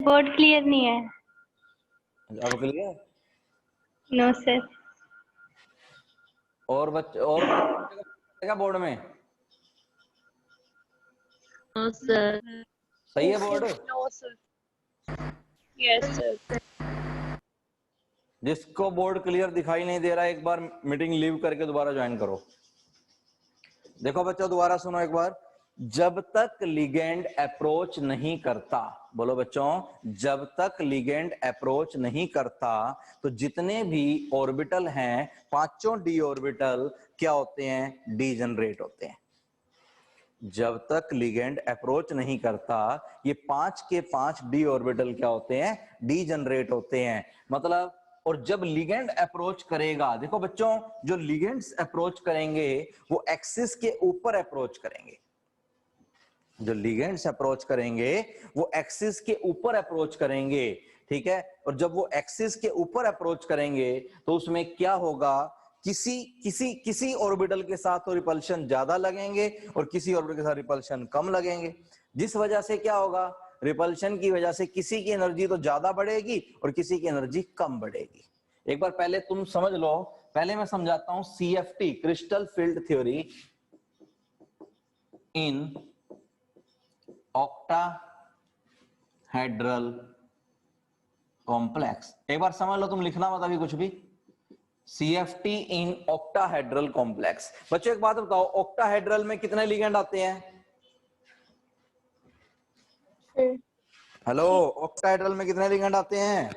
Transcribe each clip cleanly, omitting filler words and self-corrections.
Board clear नहीं है। अब क्लियर? No sir. और बच्चे और क्या बोर्ड में? No sir. सही है board? No sir. Yes sir. जिसको बोर्ड क्लियर दिखाई नहीं दे रहा है, एक बार मीटिंग लीव करके दोबारा ज्वाइन करो। देखो बच्चों, दोबारा सुनो एक बार। जब तक लिगेंड अप्रोच नहीं करता, बोलो बच्चों, जब तक लिगेंड अप्रोच नहीं करता तो जितने भी ऑर्बिटल हैं, पांचों डी ऑर्बिटल क्या होते हैं? डीजनरेट होते हैं। जब तक लिगेंड अप्रोच नहीं करता, ये 5 के 5 डी ऑर्बिटल क्या होते हैं? डीजनरेट होते हैं। मतलब, और जब लिगेंड अप्रोच करेगा, देखो बच्चों, जो लिगेंड्स अप्रोच करेंगे वो एक्सिस के ऊपर अप्रोच करेंगे। जो लिगेंड्स अप्रोच करेंगे वो एक्सिस के ऊपर अप्रोच करेंगे, ठीक है। और जब वो एक्सिस के ऊपर अप्रोच करेंगे तो उसमें क्या होगा? किसी ऑर्बिटल के साथ तो रिपल्शन ज्यादा लगेंगे और किसी ऑर्बिटल के साथ रिपल्शन कम लगेंगे। जिस वजह से क्या होगा? रिपल्शन की वजह से किसी की एनर्जी तो ज्यादा बढ़ेगी और किसी की एनर्जी कम बढ़ेगी। एक बार पहले तुम समझ लो, पहले मैं समझाता हूं CFT, crystal field theory in octahedral complex. एक बार समझ लो, तुम लिखना मत अभी कुछ भी। CFT in octahedral complex. बच्चों एक बात बताओ, ऑक्टाहेड्रल में कितने लिगेंड आते हैं? हेलो, ऑक्टाहेड्रल में कितने लिगेंड आते हैं?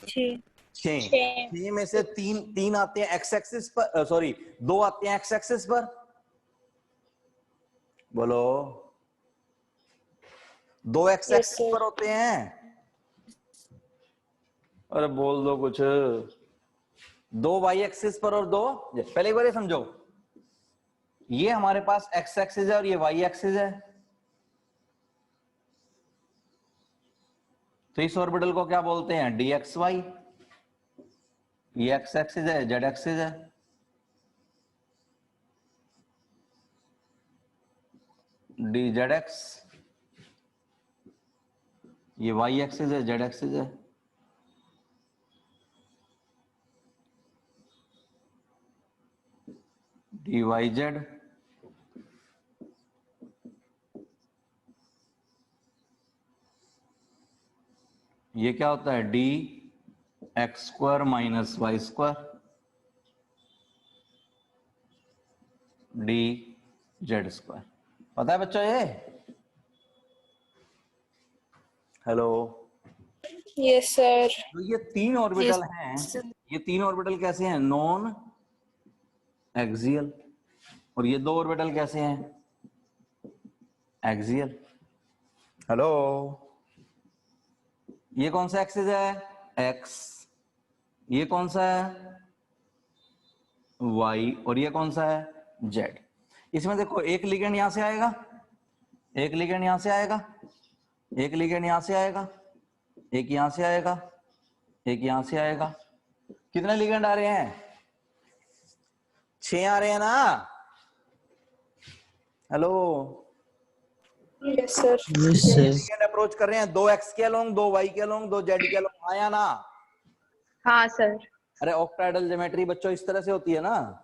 6। 6 में से तीन आते हैं एक्स एक्सिस पर, सॉरी, 2 आते हैं एक्स एक्सिस पर। बोलो, 2 एक्स एक्सिस पर होते हैं। अरे बोल दो कुछ। 2 वाई एक्सिस पर और 2, पहले एक बार ये समझो, ये हमारे पास एक्स एक्सिस है और ये वाई एक्सिस है। तो इस ऑर्बिटल को क्या बोलते हैं? DXY। ये एक्स एक्सिस है, जेड एक्सिस है। DZX। ये वाई एक्सिस है, जेड एक्सिस है। DYZ। ये क्या होता है? DX² minus Y², DZ²। पता है बच्चों ये? हेलो। Yes sir. तो ये 3 ऑर्बिटल हैं। ये 3 ऑर्बिटल कैसे हैं? Non axial. और ये 2 ऑर्बिटल कैसे हैं? एक्सियल। हेलो, ये कौन सा एक्सिस है? एक्स। ये कौन सा है? वाई। और ये कौन सा है? जेड। इसमें देखो, एक लिगेंड यहां से आएगा, एक लिगेंड यहां से आएगा, एक लिगेंड यहां से आएगा, एक यहां से आएगा, एक यहां से आएगा। कितने लिगेंड आ रहे हैं? 6 आ रहे हैं ना? Hello, yes sir. Ligand approach कर रहे हैं, 2 एक्स के अलोंग, 2 वाई के अलोंग, 2 जेड के अलोंग, आया ना? हाँ सर। अरे ऑक्टाहेड्रल ज्योमेट्री बच्चों इस तरह से होती है ना।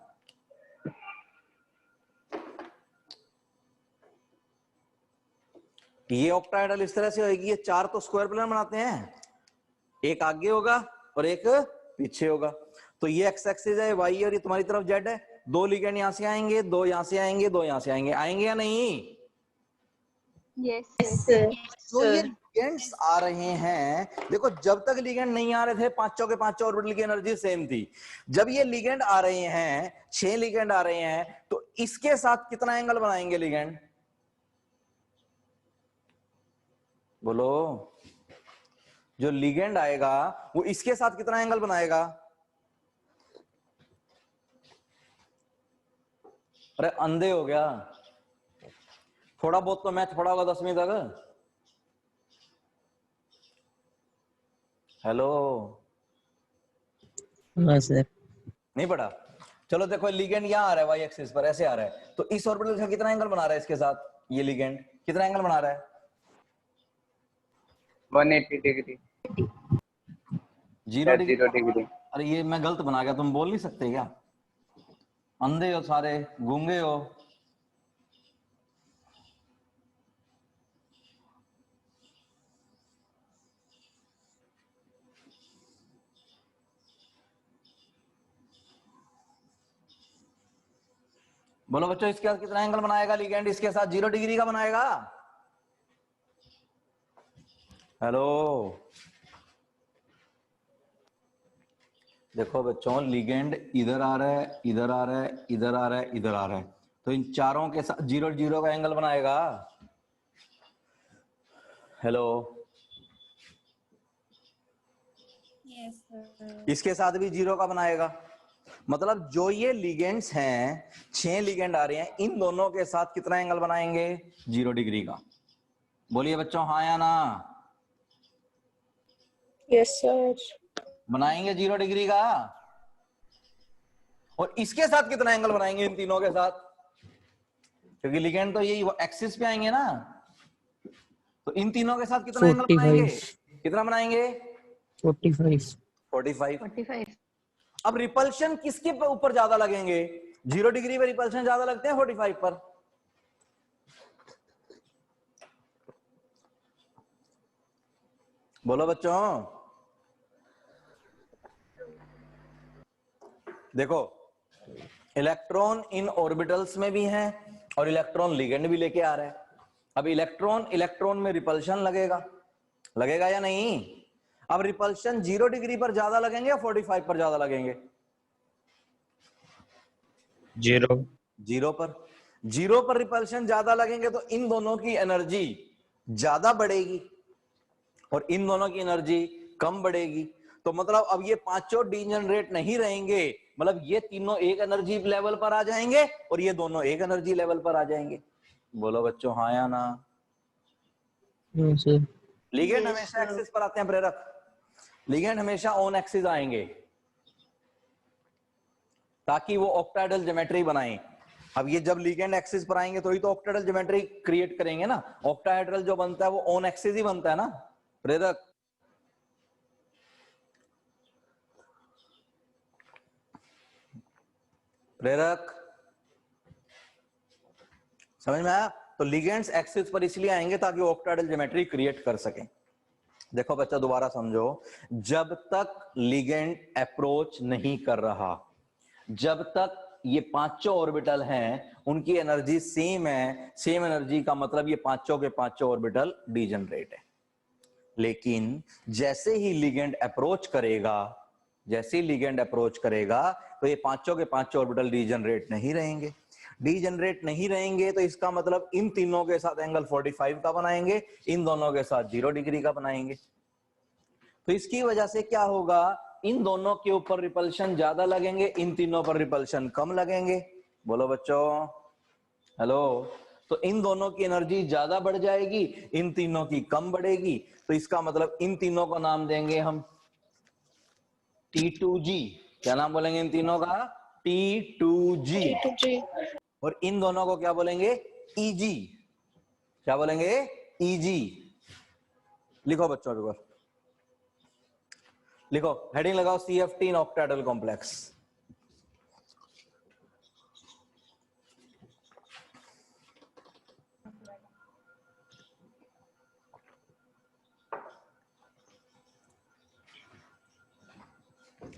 ये ऑक्टाहेड्रल इस तरह से होगी। ये 4 तो स्क्वायर प्लेन बनाते हैं, एक आगे होगा और एक पीछे होगा। तो ये एक्स एक्सिस है, वाई, और ये तुम्हारी तरफ जेड है। 2 लिगेंड यहां से आएंगे, 2 यहां से आएंगे, 2 यहां से आएंगे। आएंगे या नहीं? Yes sir. तो ये लिगेंड्स आ रहे हैं। देखो, जब तक लिगेंड नहीं आ रहे थे, पांचों के पांचों ऑर्बिटल की एनर्जी सेम थी। जब ये लिगेंड आ रहे हैं, 6 लिगेंड आ रहे हैं, तो इसके साथ कितना एंगल बनाएंगे लिगेंड? बोलो, जो लिगेंड आएगा वो इसके साथ कितना एंगल बनाएगा? अरे अंधे हो गया? थोड़ा बहुत तो मैथ पढ़ा होगा 10वीं तक। हेलो, हाँ सर। नहीं पढ़ा? चलो देखो, लिगेंड यहां आ रहा है, वाई एक्सिस पर ऐसे आ रहा है, तो इस ऑर्बिटल का कितना एंगल बना रहा है इसके साथ? ये लिगेंड कितना एंगल बना रहा है? 180 डिग्री। Zero degree? 0 डिग्री। अरे ये मैं गलत बना गया, तुम बोल नहीं सकते क्या? अंधे हो सारे, गूंगे हो। बोलो बच्चों, इसके साथ कितना एंगल बनाएगा लिगेंड? इसके साथ 0 डिग्री का बनाएगा। हेलो, देखो बच्चों, लिगेंड इधर आ रहा है, इधर आ रहा है, इधर आ रहा है, इधर आ रहा है, तो इन चारों के साथ 0 0 का एंगल बनाएगा। Hello, Yes, sir. इसके साथ भी 0 का बनाएगा। मतलब जो ये लिगेंड्स हैं, 6 लिगेंड आ रहे हैं, इन दोनों के साथ कितना एंगल बनाएंगे? 0 डिग्री का। बोलिए बच्चों, हाँ या ना? Yes, sir. बनाएंगे 0 डिग्री का। और इसके साथ कितना एंगल बनाएंगे इन तीनों के साथ? क्योंकि लिगेंड तो यही एक्सिस पे आएंगे ना, तो इन तीनों के साथ कितना एंगल बनाएंगे? 45 कितना बनाएंगे? 45 45। 45। अब रिपल्शन किसके ऊपर ज्यादा लगेंगे? 0 डिग्री पर रिपल्शन ज्यादा लगते हैं 45 पर? बोलो बच्चों। देखो, इलेक्ट्रॉन इन ऑर्बिटल्स में भी हैं और इलेक्ट्रॉन लिगेंड भी लेके आ रहा है। अब इलेक्ट्रॉन इलेक्ट्रॉन में रिपल्शन लगेगा, लगेगा या नहीं? अब रिपल्शन 0 डिग्री पर ज्यादा लगेंगे या 45 पर ज्यादा लगेंगे? 0 0 पर। 0 पर रिपल्शन ज्यादा लगेंगे तो इन दोनों की एनर्जी ज्यादा बढ़ेगी और इन दोनों की एनर्जी कम बढ़ेगी। तो मतलब अब ये पांचों डीजनरेट नहीं रहेंगे, मतलब ये तीनों एक एनर्जी लेवल पर आ जाएंगे और ये दोनों एक एनर्जी लेवल पर आ जाएंगे। बोलो बच्चों, हाँ या ना? सर। लिगेंड Yes, हमेशा sir. एक्सिस पर आते हैं प्रेरक, लिगेंड हमेशा ऑन एक्सिस आएंगे ताकि वो ऑक्टाहेड्रल ज्योमेट्री बनाएं। अब ये जब लिगेंड एक्सिस पर आएंगे तो ही तो ऑक्टाहेड्रल ज्योमेट्री क्रिएट करेंगे ना। ऑक्टाहेड्रल जो बनता है वो ऑन एक्सिस ही बनता है ना प्रेरक। प्रेरक समझ में आया? तो लिगेंड्स एक्सिस पर इसलिए आएंगे ताकि ऑक्टाहेड्रल ज्योमेट्री क्रिएट कर सकें। देखो बच्चा, दोबारा समझो, जब तक लिगेंड अप्रोच नहीं कर रहा, जब तक ये पांचों ऑर्बिटल हैं उनकी एनर्जी सेम है, सेम एनर्जी का मतलब ये पांचों के पांचों ऑर्बिटल डीजनरेट है। लेकिन जैसे ही लिगेंड अप्रोच करेगा, जैसे ही लिगेंड अप्रोच करेगा तो ये पांचों के पांचों ऑर्बिटल डीजनरेट नहीं रहेंगे। डीजनरेट नहीं रहेंगे तो इसका मतलब इन तीनों के साथ एंगल 45 का बनाएंगे, इन दोनों के साथ 0 डिग्री का बनाएंगे। तो इसकी वजह से क्या होगा? इन दोनों के ऊपर रिपल्शन ज्यादा लगेंगे, इन तीनों पर रिपल्शन कम लगेंगे। बोलो बच्चों, हेलो। तो इन दोनों की एनर्जी ज्यादा बढ़ जाएगी, इन तीनों की कम बढ़ेगी। तो इसका मतलब इन तीनों का नाम देंगे हम T2G। क्या नाम बोलेंगे इन तीनों का? T2G। T2G. और इन दोनों को क्या बोलेंगे? EG। क्या बोलेंगे? EG। लिखो बच्चों, लिखो, हेडिंग लगाओ CF10 ऑक्टाहेड्रल कॉम्प्लेक्स।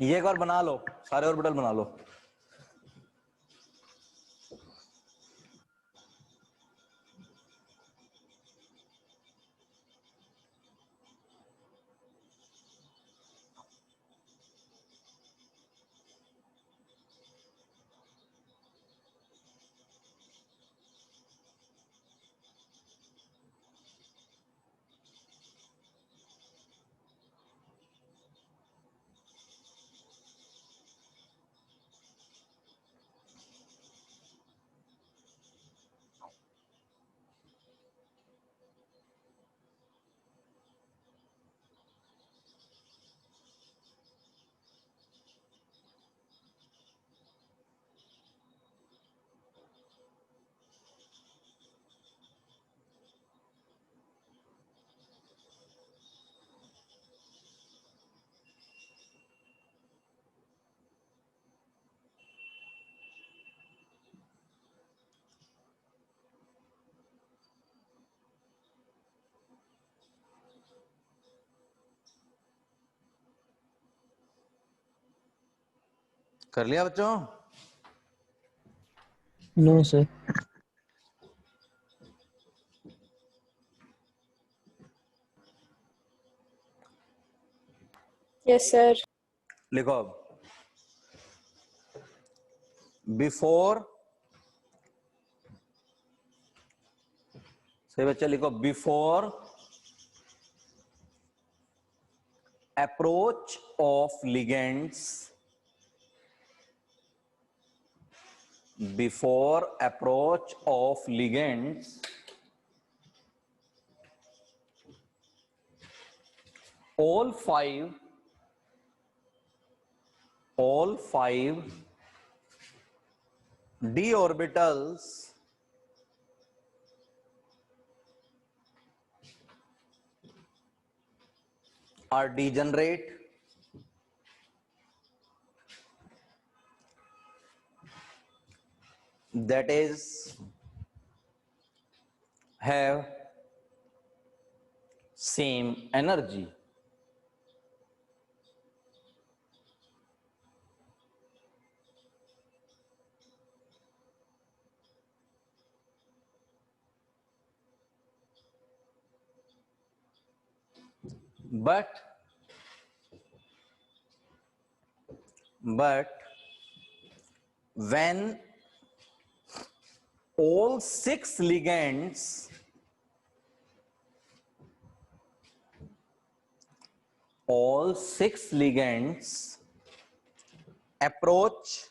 ये एक बार बना लो, सारे ऑर्बिटल बना लो। कर लिया बच्चों? No, sir. Yes, sir. लिखो अब, बिफोर, सही बच्चे लिखो, before approach of ligands, before approach of ligands, all five d orbitals are degenerate, that is, have same energy. But when all six ligands approach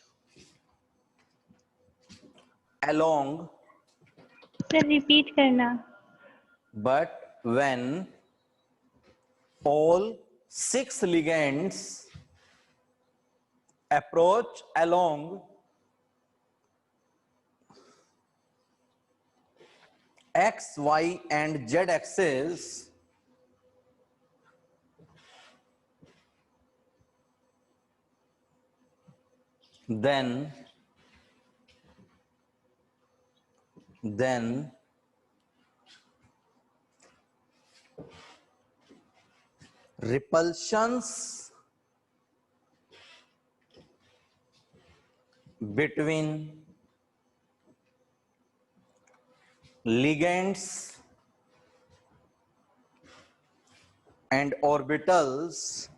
along, sir repeat करना. but when all six ligands approach along x, y and z axis, then repulsions between ligands and orbitals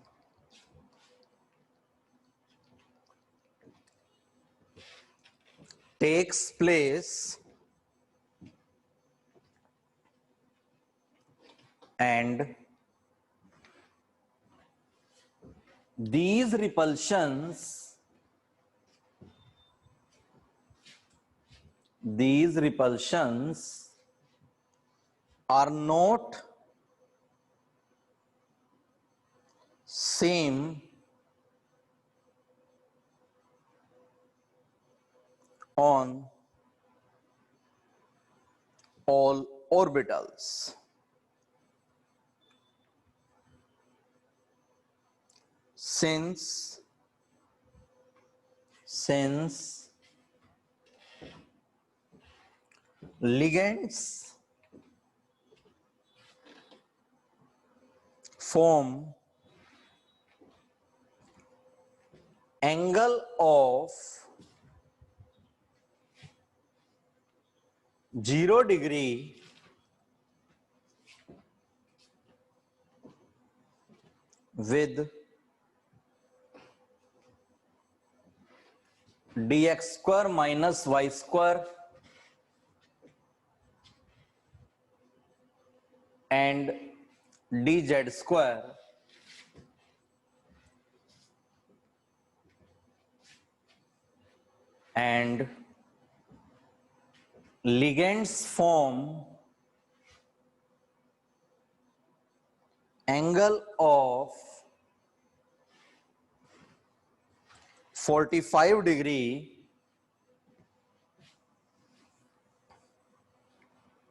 takes place, and these repulsions are not same on all orbitals. Since ligands form angle of 0 degree with dx square minus y square and dz square and ligands form angle of 45 degree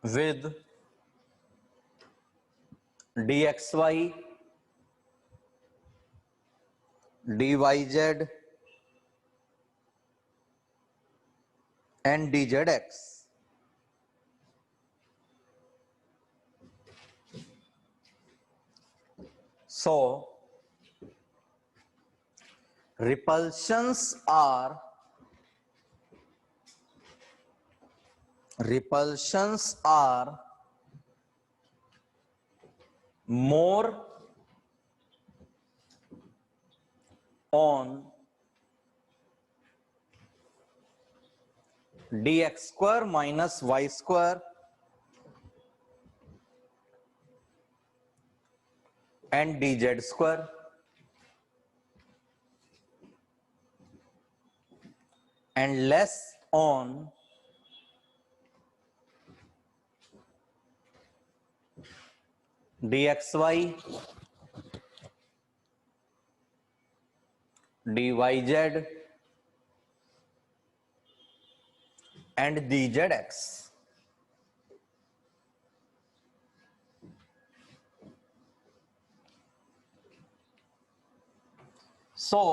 with dxy, dyz and dzx. So repulsions are more on dx square minus y square and dz square and less on dxy dyz and dzx. So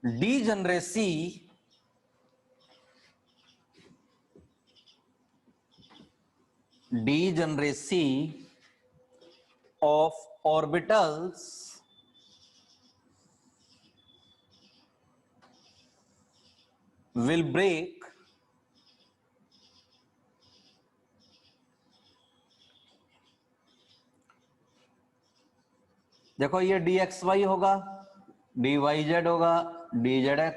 degeneracy of orbitals will break देखो ये dxy होगा, dyz होगा, dzx,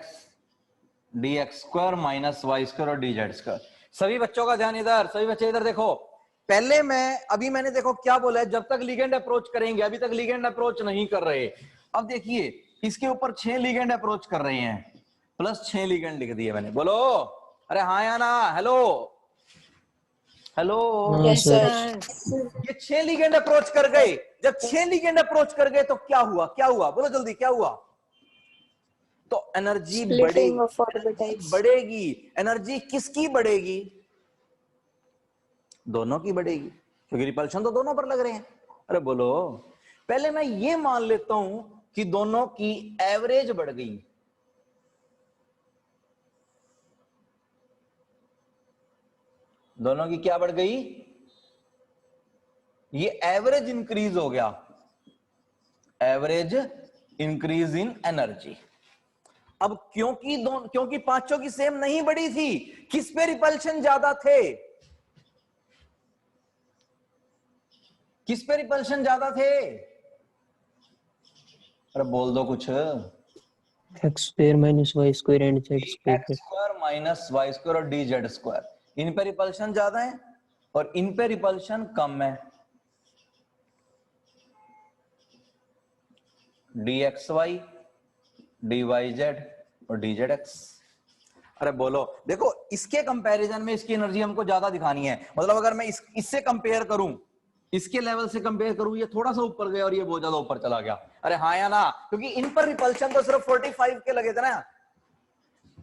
dx square minus Y square और dz square. सभी बच्चों का ध्यान इधर, सभी बच्चे इधर देखो. पहले अभी मैंने देखो क्या बोला है, जब तक लिगेंड अप्रोच करेंगे, अभी तक लिगेंड अप्रोच नहीं कर रहे. अब देखिए इसके ऊपर 6 लिगेंड अप्रोच कर रहे हैं, प्लस 6 लिगेंड लिख दिए मैंने. बोलो अरे हाँ या ना. Hello hello. Yes, sir. ये 6 लिगेंड अप्रोच कर गए. जब 6 लिगेंड अप्रोच कर गए तो क्या हुआ, क्या हुआ बोलो जल्दी, क्या हुआ? तो एनर्जी Splitting of orbitals. बढ़ेगी. एनर्जी किसकी बढ़ेगी? दोनों की बढ़ेगी, क्योंकि रिपल्शन तो दोनों पर लग रहे हैं. अरे बोलो, पहले मैं ये मान लेता हूं कि दोनों की एवरेज बढ़ गई. दोनों की क्या बढ़ गई? ये एवरेज इंक्रीज हो गया. Average increase in energy. अब क्योंकि पांचों की सेम नहीं बढ़ी थी, किस पे रिपल्शन ज्यादा थे? किस पे रिपल्शन ज्यादा थे? अरे बोल दो कुछ. x square minus y square and z square. X square minus Y square और डी जेड स्क्वायर. इन पे रिपल्शन ज्यादा है और इन पे रिपल्शन कम है. D x y, d y z और डी जेड एक्स. अरे बोलो, देखो इसके कंपैरिजन में इसकी एनर्जी हमको ज्यादा दिखानी है. मतलब अगर मैं इससे कंपेयर करूं, इसके लेवल से कंपेयर करूं, ये थोड़ा सा ऊपर गया और ये बहुत ज्यादा ऊपर चला गया. अरे हाँ या ना? क्योंकि इन पर रिपल्शन तो सिर्फ 45 के लगे थे ना.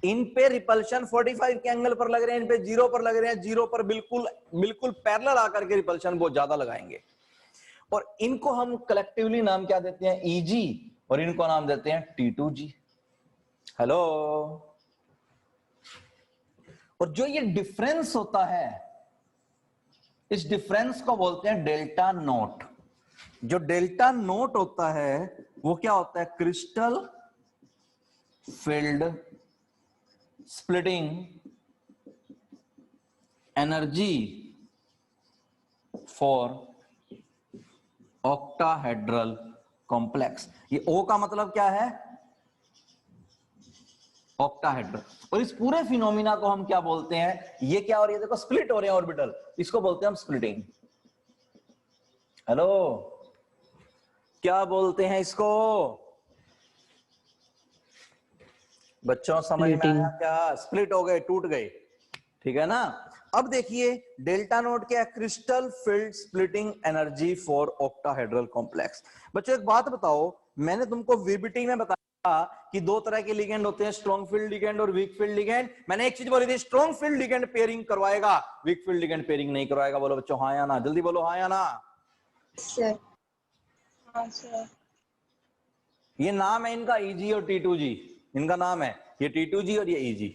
इन पे रिपल्शन 45 के एंगल पर लग रहे हैं, इन पे 0 पर लग रहे हैं. 0 पर बिल्कुल पैरेलल आकर के रिपल्शन बहुत ज्यादा लगाएंगे. और इनको हम कलेक्टिवली नाम क्या देते हैं? ईजी. और इनको नाम देते हैं T2G. हेलो. और जो ये डिफरेंस होता है, इस डिफरेंस को बोलते हैं डेल्टा नोट. जो डेल्टा नोट होता है वो क्या होता है? Crystal field splitting energy for octahedral complex. ये O का मतलब क्या है? ऑक्टाहेड्रल. और इस पूरे फिनोमिना को हम क्या बोलते हैं? ये क्या, और ये देखो स्प्लिट हो रहे हैं ऑर्बिटल, इसको बोलते हैं हम स्प्लिटिंग. हेलो, क्या बोलते हैं इसको? बच्चों समझ में आया क्या? स्प्लिट हो गए, टूट गए. ठीक है ना? अब देखिए डेल्टा नोट क्या है? Crystal field splitting energy for octahedral complex. बच्चों एक बात बताओ, मैंने तुमको वीबीटी में बताया कि दो तरह के लिगेंड होते हैं, स्ट्रॉन्ग फील्ड लिगेंड और वीक फील्ड लिगेंड. मैंने एक चीज बोली थी, स्ट्रॉन्ग फील्ड लिगेंड पेयरिंग करवाएगा, वीक फील्ड लिगेंड पेयरिंग नहीं करवाएगा. बोलो बच्चों हाँ या ना, जल्दी बोलो हाँ या ना. Sir. हाँ sir. ये नाम है इनका ईजी और T2G. इनका नाम है ये T2G और ये ईजी.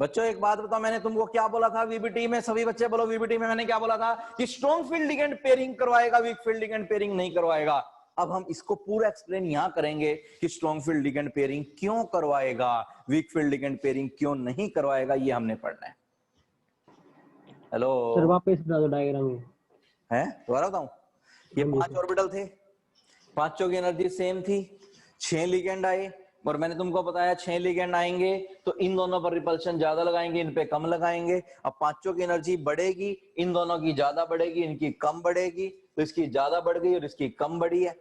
बच्चों एक बात बताओ, मैंने तुमको क्या बोला था वीबीटी में? सभी बच्चे बोलो, वीबीटी में मैंने क्या बोला था कि स्ट्रॉन्ग फील्ड लिगेंड पेयरिंग करवाएगा, वीक फील्ड लिगेंड पेयरिंग नहीं करवाएगा। अब हम इसको पूरा एक्सप्लेन यहां करेंगे कि स्ट्रॉन्ग फील्ड लिगेंड पेयरिंग क्यों करवाएगा, वीक फील्ड लिगेंड पेयरिंग क्यों नहीं करवाएगा, ये हमने पढ़ना है। हेलो सर वापस बता दो डायग्राम में। है दोबारा बताऊं? ये हाँ जी 5 सर। ऑर्बिटल थे, पांचों की एनर्जी सेम थी, 6 लिगेंड आए, और मैंने तुमको बताया 6 लिगेंड आएंगे तो इन दोनों पर रिपल्शन ज्यादा लगाएंगे, इन पे कम लगाएंगे। अब पांचों की एनर्जी बढ़ेगी, इन दोनों की ज्यादा बढ़ेगी, इनकी कम बढ़ेगी, तो इसकी ज्यादा बढ़ गई और इसकी कम बढ़ी है।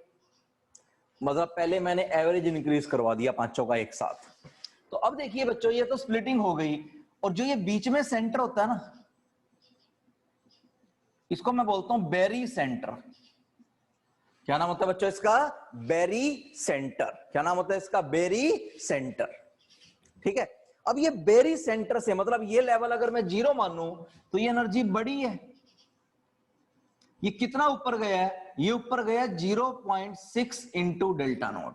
मतलब पहले मैंने एवरेज इंक्रीज करवा दिया पांचों का एक साथ। तो अब देखिए बच्चों, ये तो स्प्लिटिंग हो गई, और जो ये बीच में सेंटर होता है ना, इसको मैं बोलता हूं बेरी सेंटर। क्या नाम होता है बच्चों इसका? Barycentre. क्या नाम होता है इसका? Barycentre. ठीक है, अब ये बेरी सेंटर से मतलब ये लेवल अगर मैं 0 मानूं तो ये एनर्जी बड़ी है। ये कितना ऊपर गया है? ये ऊपर गया 0.6 इंटू डेल्टा नॉट।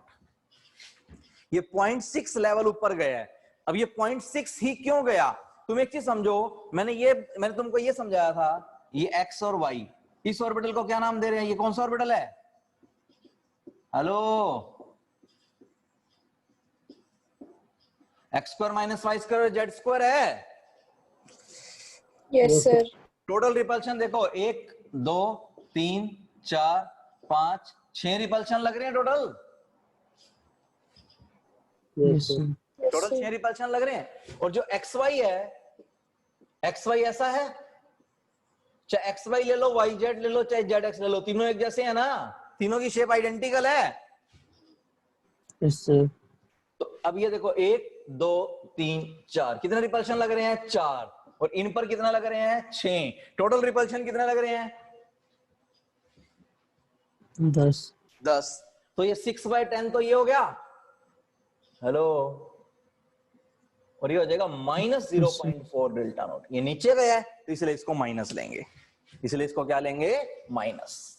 ये 0.6 लेवल ऊपर गया है। अब ये 0.6 ही क्यों गया? तुम एक चीज समझो, मैंने तुमको ये समझाया था, ये एक्स और वाई, इस ऑर्बिटल को क्या नाम दे रहे हैं? ये कौन सा ऑर्बिटल है? Hello, X square minus Y square Z square है। Yes, sir. टोटल रिपल्शन देखो, 1 2 3 4 5 6 रिपल्शन लग रहे हैं total. Yes sir. Yes, total 6 sir. Repulsion लग रहे हैं। और जो एक्स वाई है, एक्स वाई ऐसा है, चाहे एक्स वाई ले लो, वाई जेड ले लो, चाहे जेड एक्स ले लो, तीनों एक जैसे है ना, तीनों की शेप आइडेंटिकल है। Yes sir. तो अब ये देखो 1 2 3 4 कितने रिपल्शन लग रहे हैं? 4, और इन पर कितना लग रहे हैं? 6। टोटल रिपल्शन कितने लग रहे हैं? 10। तो ये 6/10 तो ये हो गया, हेलो, और ये हो जाएगा -0.4 डेल्टा नॉट। ये नीचे गया है तो इसलिए इसको माइनस लेंगे, इसलिए इसको क्या लेंगे? माइनस।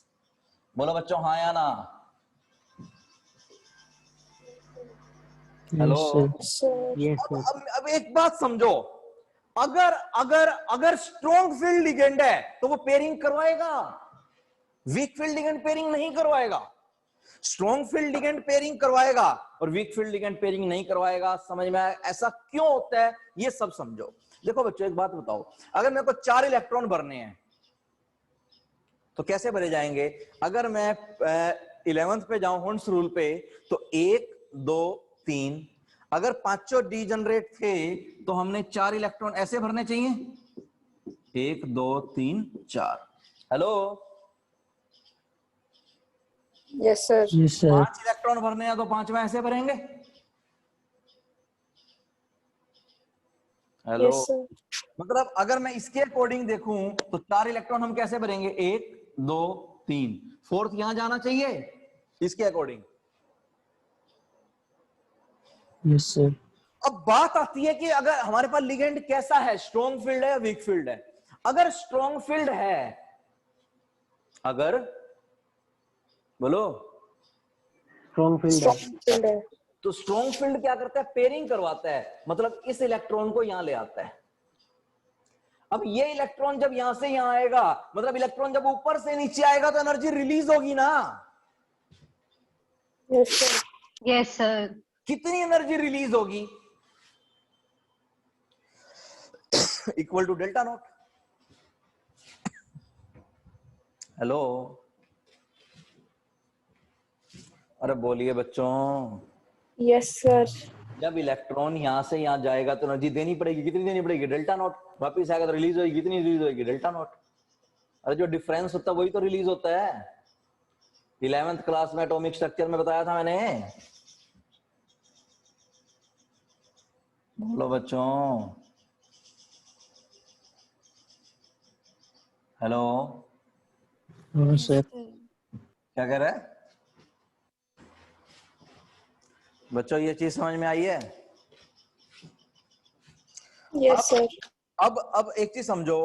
बोलो बच्चों हाँ या ना? हेलो। Sir. Yes sir. अब एक बात समझो, अगर अगर अगर स्ट्रॉन्ग फील्ड लिगेंड है तो वो पेयरिंग करवाएगा, वीक फील्ड लिगेंड पेयरिंग नहीं करवाएगा। स्ट्रॉन्ग फील्ड लिगेंड पेयरिंग करवाएगा और वीक फील्ड लिगेंड पेयरिंग नहीं करवाएगा। समझ में आया ऐसा क्यों होता है? ये सब समझो। देखो बच्चों एक बात बताओ, अगर मेरे को 4 इलेक्ट्रॉन भरने हैं तो कैसे भरे जाएंगे? अगर मैं 11th पे जाऊं हुंस रूल पे, तो 1 2 3, अगर पांचों डीजनरेट थे तो हमने 4 इलेक्ट्रॉन ऐसे भरने चाहिए, 1 2 3 4। Hello, Yes, sir. Yes sir. 5 electron भरने हैं तो 5 में ऐसे भरेंगे। Hello, Yes, sir. मतलब अगर मैं इसके अकॉर्डिंग देखूं तो 4 इलेक्ट्रॉन हम कैसे भरेंगे? 1 2 3, फोर्थ यहां जाना चाहिए इसके अकॉर्डिंग। Yes sir. अब बात आती है कि अगर हमारे पास लिगेंड कैसा है, स्ट्रॉन्ग फील्ड है या वीक फील्ड है? अगर स्ट्रॉन्ग फील्ड है, अगर बोलो स्ट्रॉन्ग फील्ड है। Strong field है. तो स्ट्रॉन्ग फील्ड क्या करता है? पेयरिंग करवाता है, मतलब इस इलेक्ट्रॉन को यहां ले आता है। अब ये इलेक्ट्रॉन जब यहां से यहां आएगा, मतलब इलेक्ट्रॉन जब ऊपर से नीचे आएगा तो एनर्जी रिलीज होगी ना। Yes, sir. Yes, sir. कितनी एनर्जी रिलीज होगी? Equal to delta naught. Hello, अरे बोलिए बच्चों। Yes, sir. जब इलेक्ट्रॉन यहां से यहां जाएगा तो एनर्जी देनी पड़ेगी, कितनी देनी पड़ेगी? Delta not. वापिस आएगा तो रिलीज होगी, कितनी रिलीज होगी? Delta not. अरे जो डिफरेंस होता है वही तो रिलीज होता है। 11th क्लास में एटॉमिक स्ट्रक्चर में बताया था मैंने। बोलो बच्चों। हेलो, हाँ सर। क्या कह रहे हैं बच्चों? ये चीज समझ में आई है? Yes, sir. अब एक चीज समझो,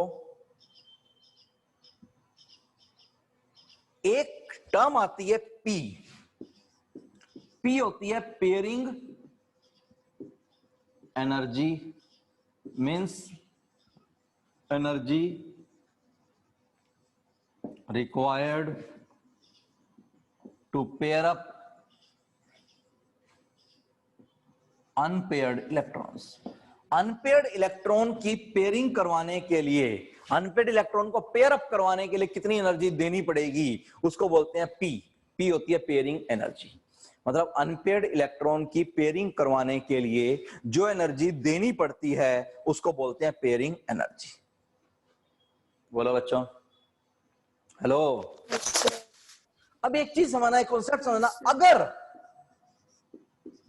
एक टर्म आती है पी। पी होती है pairing energy means energy required to pair up unpaired electrons. Unpaired electron की पेयरिंग करवाने के लिए, अनपेयर्ड इलेक्ट्रॉन को पेयर अप करवाने के लिए कितनी एनर्जी देनी पड़ेगी, उसको बोलते हैं पी। पी होती है पेयरिंग एनर्जी। मतलब अनपेयर्ड इलेक्ट्रॉन की पेयरिंग करवाने के लिए जो एनर्जी देनी पड़ती है उसको बोलते हैं पेयरिंग एनर्जी। बोलो बच्चों, हेलो। अब एक चीज समझना, एक कॉन्सेप्ट समझना, अगर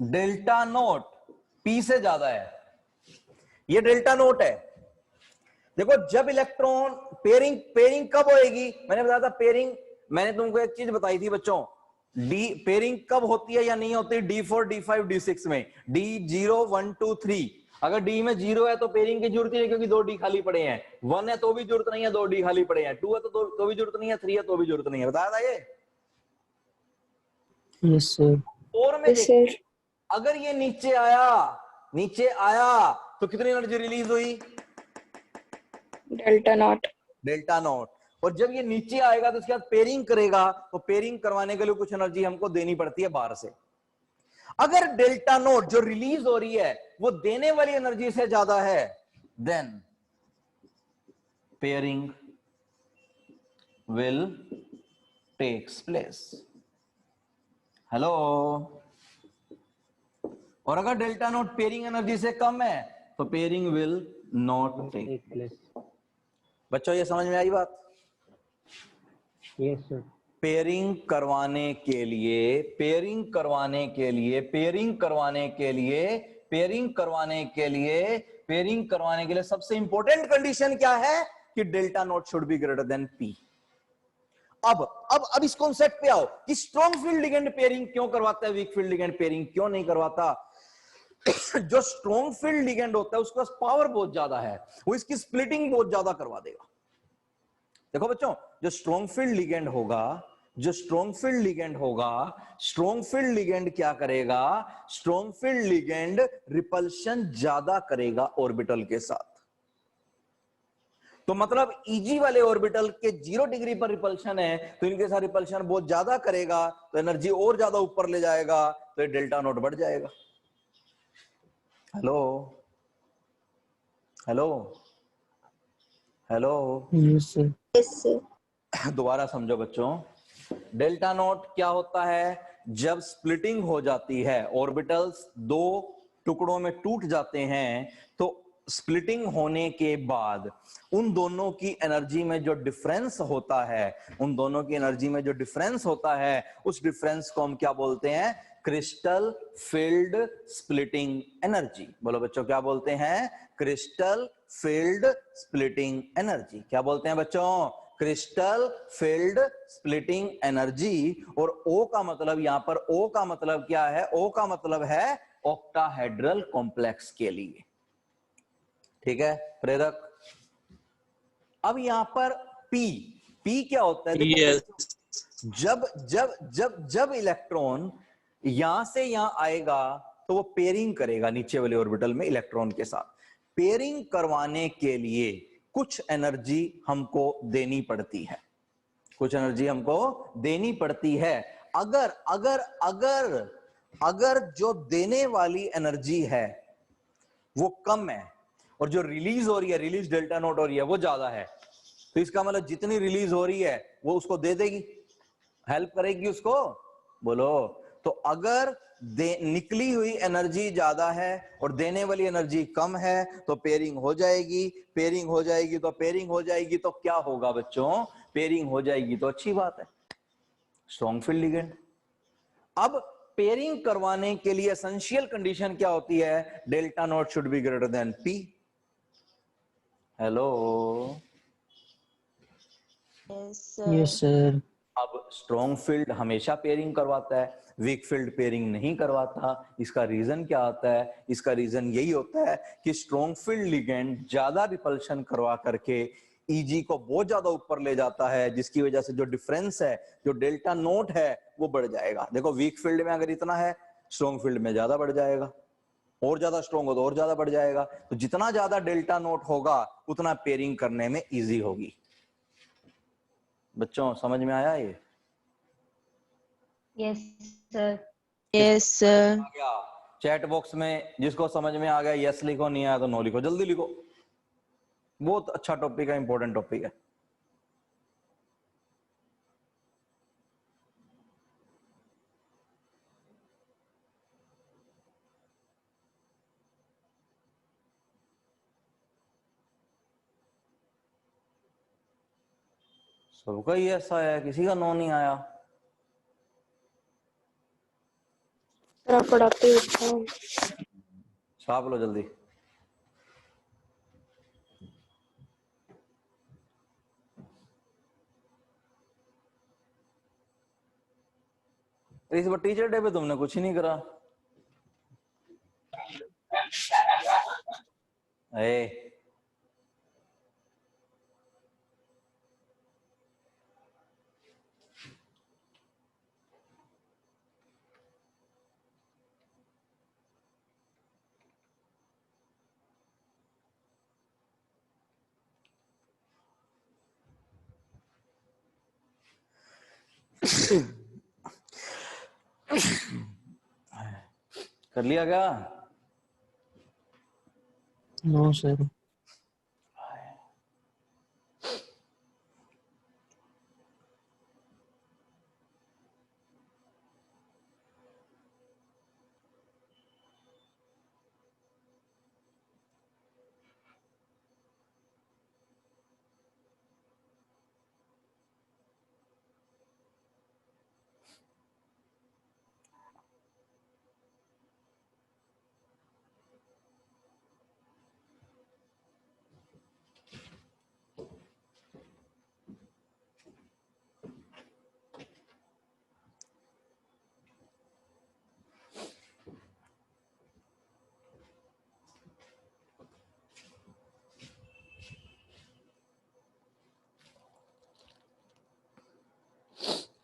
डेल्टा नोट पी से ज्यादा है, ये डेल्टा नोट है। देखो जब इलेक्ट्रॉन पेयरिंग, पेयरिंग कब होएगी, मैंने बताया था पेयरिंग, मैंने तुमको एक चीज बताई थी बच्चों, डी पेयरिंग कब होती है या नहीं होती, D4 D5 D6 में, D0 1 2 3। अगर डी में 0 है तो पेयरिंग की जरूरत नहीं है क्योंकि 2 डी खाली पड़े हैं, 1 है तो भी जरूरत नहीं है, 2 डी खाली पड़े हैं, 2 है तो भी जरूरत नहीं है, 3 है तो भी जरूरत नहीं है। बताया था ये? Yes sir. 4 में Yes, sir. अगर ये नीचे आया, नीचे आया तो कितनी एनर्जी रिलीज हुई, Delta naught. Delta not. और जब ये नीचे आएगा तो उसके बाद पेयरिंग करेगा, तो पेयरिंग करवाने के लिए कुछ एनर्जी हमको देनी पड़ती है बाहर से। अगर डेल्टा नोट जो रिलीज हो रही है वो देने वाली एनर्जी से ज्यादा है, then pairing will takes place. Hello. और अगर डेल्टा नोट पेयरिंग एनर्जी से कम है तो pairing will not take place. बच्चों ये समझ में आई बात? Yes sir. पेयरिंग करवाने के लिए, पेयरिंग करवाने के लिए, पेयरिंग करवाने के लिए, पेयरिंग करवाने के लिए, पेयरिंग करवाने के लिए सबसे इंपॉर्टेंट कंडीशन क्या है कि delta naught should be greater than P. अब इस कॉन्सेप्ट पे आओ कि स्ट्रॉन्ग फील्ड लिगेंड पेयरिंग क्यों करवाता है, वीक फील्ड लिगेंड पेयरिंग क्यों नहीं करवाता। जो स्ट्रॉन्ग फील्ड लिगेंड होता है उसके पास पावर बहुत ज्यादा है, वो इसकी स्प्लिटिंग बहुत ज्यादा करवा देगा। देखो बच्चों, जो स्ट्रॉन्ग फील्ड लिगेंड होगा, जो स्ट्रॉन्ग फील्ड लिगेंड होगा, स्ट्रॉन्ग फील्ड लिगेंड क्या करेगा, स्ट्रॉन्ग फील्ड लिगेंड रिपल्शन ज्यादा करेगा ऑर्बिटल के साथ। तो मतलब Eg वाले ऑर्बिटल के 0 डिग्री पर रिपल्शन है तो इनके साथ रिपल्शन बहुत ज्यादा करेगा, तो एनर्जी और ज्यादा ऊपर ले जाएगा, तो ये डेल्टा नोट बढ़ जाएगा। Hello hello hello. Yes sir. Yes, sir. दोबारा समझो बच्चों, डेल्टा नोट क्या होता है, जब स्प्लिटिंग हो जाती है, ऑर्बिटल्स 2 टुकड़ों में टूट जाते हैं, तो स्प्लिटिंग होने के बाद उन दोनों की एनर्जी में जो डिफरेंस होता है, उन दोनों की एनर्जी में जो डिफरेंस होता है, उस डिफरेंस को हम क्या बोलते हैं, क्रिस्टल फील्ड स्प्लिटिंग एनर्जी। बोलो बच्चों क्या बोलते हैं, क्रिस्टल फील्ड स्प्लिटिंग एनर्जी। क्या बोलते हैं बच्चों, क्रिस्टल फील्ड स्प्लिटिंग एनर्जी। और O का मतलब, यहां पर O का मतलब क्या है, O का मतलब है ऑक्टाहेड्रल कॉम्प्लेक्स के लिए। ठीक है प्रेरक। अब यहां पर P क्या होता है, देखो Yes. जब जब जब जब इलेक्ट्रॉन यहां से यहां आएगा तो वो पेयरिंग करेगा नीचे वाले ऑर्बिटल में इलेक्ट्रॉन के साथ। पेयरिंग करवाने के लिए कुछ एनर्जी हमको देनी पड़ती है, कुछ एनर्जी हमको देनी पड़ती है। अगर अगर अगर अगर जो देने वाली एनर्जी है वो कम है और जो रिलीज हो रही है, रिलीज डेल्टा नोट हो रही है, वो ज्यादा है, तो इसका मतलब जितनी रिलीज हो रही है वो उसको दे देगी, हेल्प करेगी उसको। बोलो, तो अगर निकली हुई एनर्जी ज्यादा है और देने वाली एनर्जी कम है तो पेयरिंग हो जाएगी, पेयरिंग हो जाएगी तो पेयरिंग हो जाएगी तो क्या होगा बच्चों, पेयरिंग हो जाएगी तो अच्छी बात है, स्ट्रॉन्ग फील्ड लिगेंड। अब पेयरिंग करवाने के लिए एसेंशियल कंडीशन क्या होती है, delta naught should be greater than P. Hello. Yes sir. अब स्ट्रॉन्ग फील्ड हमेशा पेयरिंग करवाता है, वीक फील्ड पेयरिंग नहीं करवाता। इसका रीजन क्या होता है, इसका रीजन यही होता है कि स्ट्रॉन्ग फील्ड लिगेंड ज्यादा रिपल्शन करवा करके Eg को बहुत ज्यादा ऊपर ले जाता है, जिसकी वजह से जो डिफरेंस है, जो डेल्टा नोट है, वो बढ़ जाएगा। देखो वीक फील्ड में अगर इतना है, स्ट्रॉन्ग फील्ड में ज्यादा बढ़ जाएगा। और ज्यादा स्ट्रॉन्ग हो तो और ज्यादा बढ़ जाएगा। तो जितना ज्यादा डेल्टा नोट होगा उतना पेयरिंग करने में इजी होगी। बच्चों समझ में आया ये? Yes sir. Yes sir. आ गया? चैट बॉक्स में जिसको समझ में आ गया यस लिखो, नहीं आया तो नो लिखो, जल्दी लिखो। बहुत अच्छा टॉपिक है, इंपॉर्टेंट टॉपिक है। सबका ही ऐसा है, किसी का नो नहीं आया। सर आप पढ़ाते हो अच्छा। छाप लो जल्दी। इस बार टीचर डे पे तुमने कुछ ही नहीं करा। ए कर लिया क्या? No sir.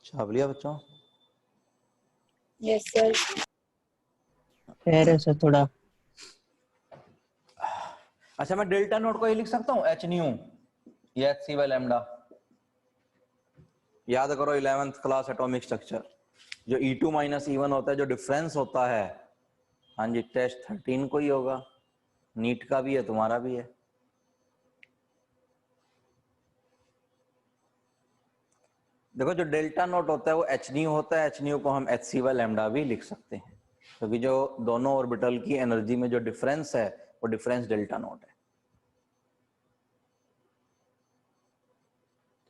छाप लिया बच्चों? Yes sir. एरर है सर थोड़ा। अच्छा, मैं डेल्टा नोट को ये लिख सकता हूँ एच न्यू या एच सी बाय लैम्डा। याद करो 11th क्लास एटॉमिक स्ट्रक्चर, जो E2 माइनस E1 होता है, जो डिफरेंस होता है, हाँ जी, टेस्ट 13 को ही होगा, नीट का भी है, तुम्हारा भी है। देखो जो डेल्टा नोट होता है वो एच न्यू होता है, एच न्यू को हम एच सी बाय लैम्डा भी लिख सकते हैं, क्योंकि जो दोनों ऑर्बिटल की एनर्जी में जो डिफरेंस है वो डिफरेंस डेल्टा नोट है।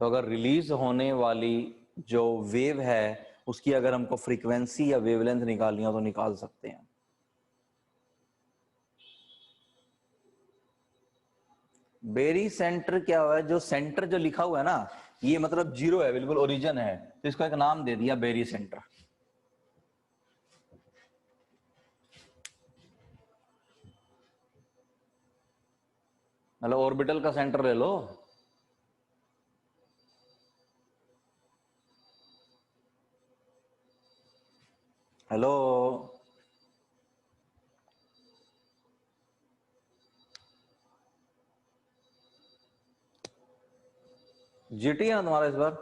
तो अगर रिलीज होने वाली जो वेव है उसकी अगर हमको फ्रीक्वेंसी या वेवलेंथ निकालनी हो तो निकाल सकते हैं। बेरी सेंटर क्या हुआ है? जो सेंटर जो लिखा हुआ है ना, ये मतलब जीरो है, बिल्कुल ओरिजिन है, तो इसको एक नाम दे दिया बेरी सेंटर। मतलब ऑर्बिटल का सेंटर ले लो। हेलो, जीटी है ना तुम्हारा इस बार?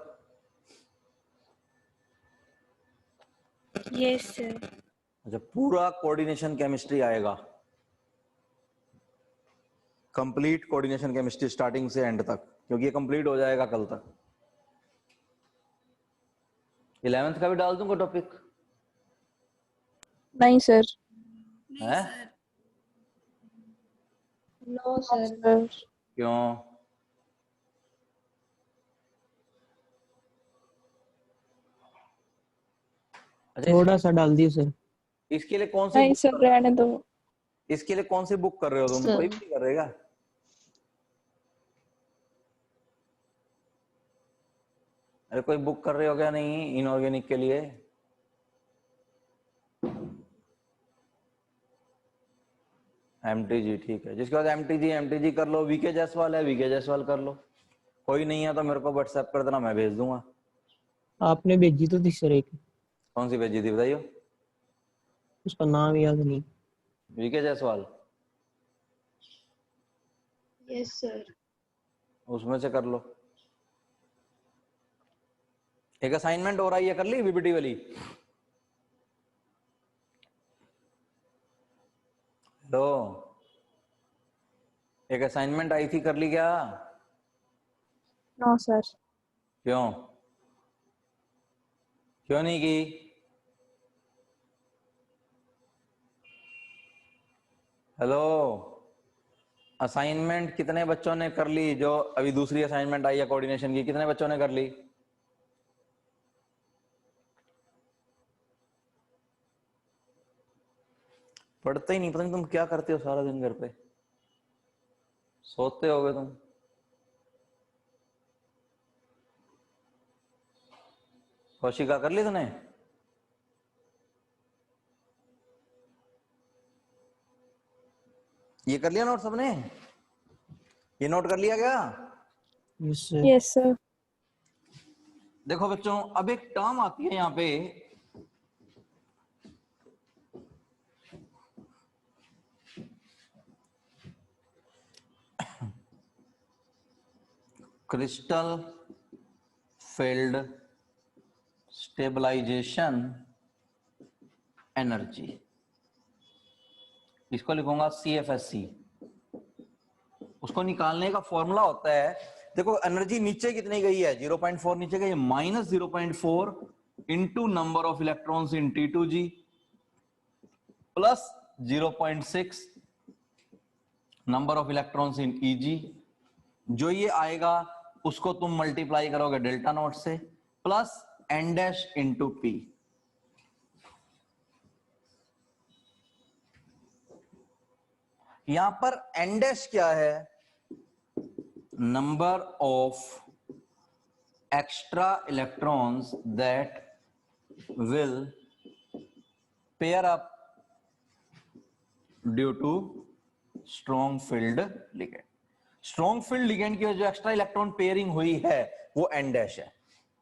Yes sir. अच्छा, पूरा कोऑर्डिनेशन केमिस्ट्री आएगा, कंप्लीट कोऑर्डिनेशन केमिस्ट्री स्टार्टिंग से एंड तक, क्योंकि ये कंप्लीट हो जाएगा कल तक। 11th का भी डाल दूंगा टॉपिक? नहीं सर। है? No sir. सर क्यों? अच्छा, थोड़ा सा डाल दिए सर। इसके लिए कौन सी नहीं बुक सर कर रहे रहने दो। हो? इसके लिए कौन सी बुक कर रहे हो तुम? सर। कोई भी नहीं कर रहेगा? अरे कोई बुक कर रहे हो क्या? नहीं, इनऑर्गेनिक के लिए। एमटीजी ठीक है, जिसके बाद एमटीजी कर लो। वीके जायसवाल है, वीके जायसवाल कर लो। कोई नहीं है तो मेरे को व्हाट्सएप कर देना, मैं भेज दूंगा। आपने भेजी तो थी सर एक, कौन सी भेजी थी बताइयो? उसका नाम याद नहीं। VK Jaiswal, yes sir. उसमें से कर लो। एक असाइनमेंट हो रहा है, ये कर ली बीबीटी वाली? लो, एक असाइनमेंट आई थी, कर ली क्या? No sir. क्यों? क्यों नहीं की? हेलो, असाइनमेंट कितने बच्चों ने कर ली? जो अभी दूसरी असाइनमेंट आई है कोऑर्डिनेशन की, कितने बच्चों ने कर ली? पढ़ते ही नहीं, पता नहीं तुम क्या करते हो सारा दिन घर पे, सोते होगे तुम। कौशिका कर ली तूने? ये कर लिया नोट सबने? ये नोट कर लिया क्या? Yes sir. Yes sir. देखो बच्चों, अब एक टर्म आती है यहां पे, क्रिस्टल फील्ड स्टेबलाइजेशन एनर्जी, इसको लिखूंगा CFSC। उसको निकालने का फॉर्मूला होता है, देखो एनर्जी नीचे कितनी गई है, 0.4 नीचे गई है, -0.4 into number of electrons in T2G plus 0.6 number of electrons in EG। जो ये आएगा उसको तुम मल्टीप्लाई करोगे डेल्टा नॉट से, plus n dash into P। यहां पर n डैश क्या है? Number of extra electrons that will pair up due to strong field ligand. Strong field ligand की जो एक्स्ट्रा इलेक्ट्रॉन पेयरिंग हुई है वो n डैश है,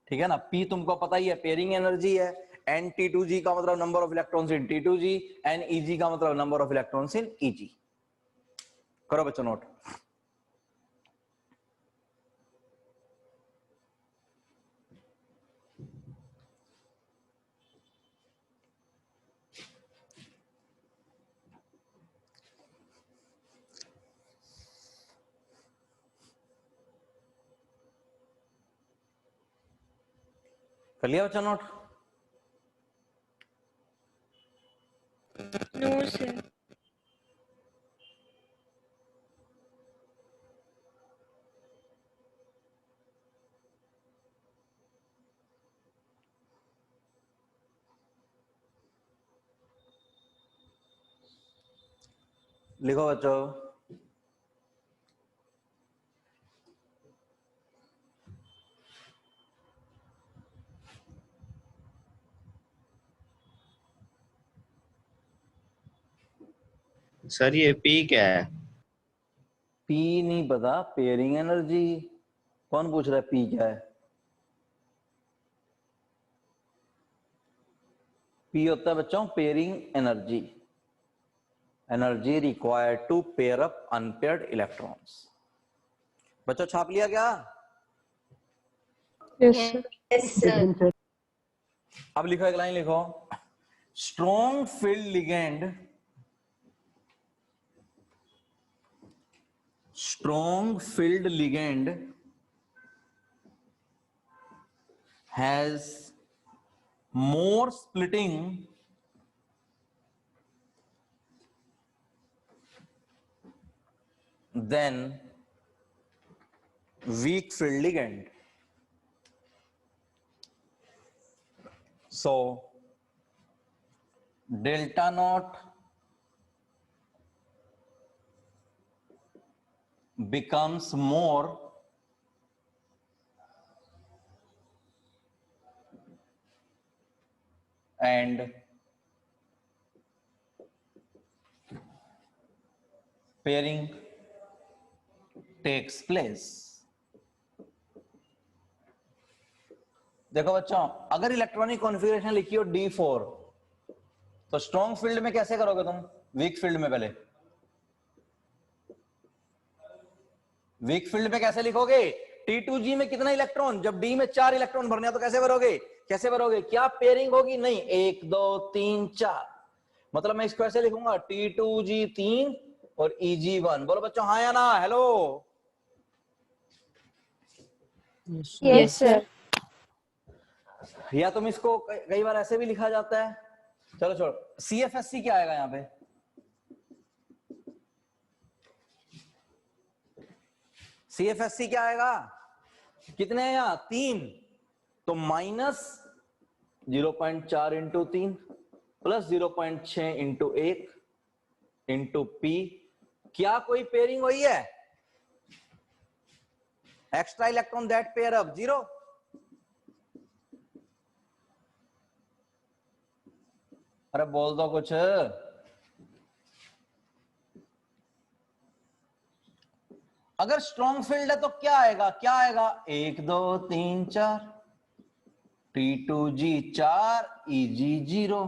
ठीक है ना। P तुमको पता ही है, पेयरिंग एनर्जी है। n T2G का मतलब number of electrons in T2G, n EG का मतलब number of electrons in EG। करो बच्चों नोट। कर लिया बच्चा नोट? No sir. लिखो बच्चों, सर ये पी क्या है? P नहीं पता? Pairing energy. कौन पूछ रहा है P क्या है? P होता है बच्चों pairing energy, energy required to pair up unpaired electrons. बच्चों छाप लिया क्या? Yes sir. Yes sir. अब लिखो, एक लाइन लिखो, strong field ligand, strong filled ligand has more splitting than weak filled ligand. So delta naught becomes more and pairing takes place. देखो बच्चों, अगर इलेक्ट्रॉनिक कॉन्फ़िगरेशन लिखी हो D4 तो स्ट्रॉन्ग फील्ड में कैसे करोगे तुम? वीक फील्ड में पहले, वीक फील्ड में कैसे लिखोगे? T2G में कितना इलेक्ट्रॉन, जब D में 4 इलेक्ट्रॉन भरने तो कैसे भरोगे? कैसे भरोगे? क्या पेयरिंग होगी? नहीं, 1 2 3 4, मतलब मैं इसको ऐसे लिखूंगा T2G 3 और EG 1। बोलो बच्चों हाँ या ना? Hello, Yes, sir. या तुम इसको कई बार ऐसे भी लिखा जाता है। चलो छोड़ो, CFSC क्या आएगा यहाँ पे? CFSC क्या आएगा? कितने हैं यहाँ? 3, तो minus 0.4 into 3 plus 0.6 into 1 into P। क्या कोई पेयरिंग हुई है? Extra electron that pair up 0। अरे बोल दो कुछ। अगर स्ट्रॉन्ग फील्ड है तो क्या आएगा? क्या आएगा? 1 2 3 4, T2G 4, EG 0।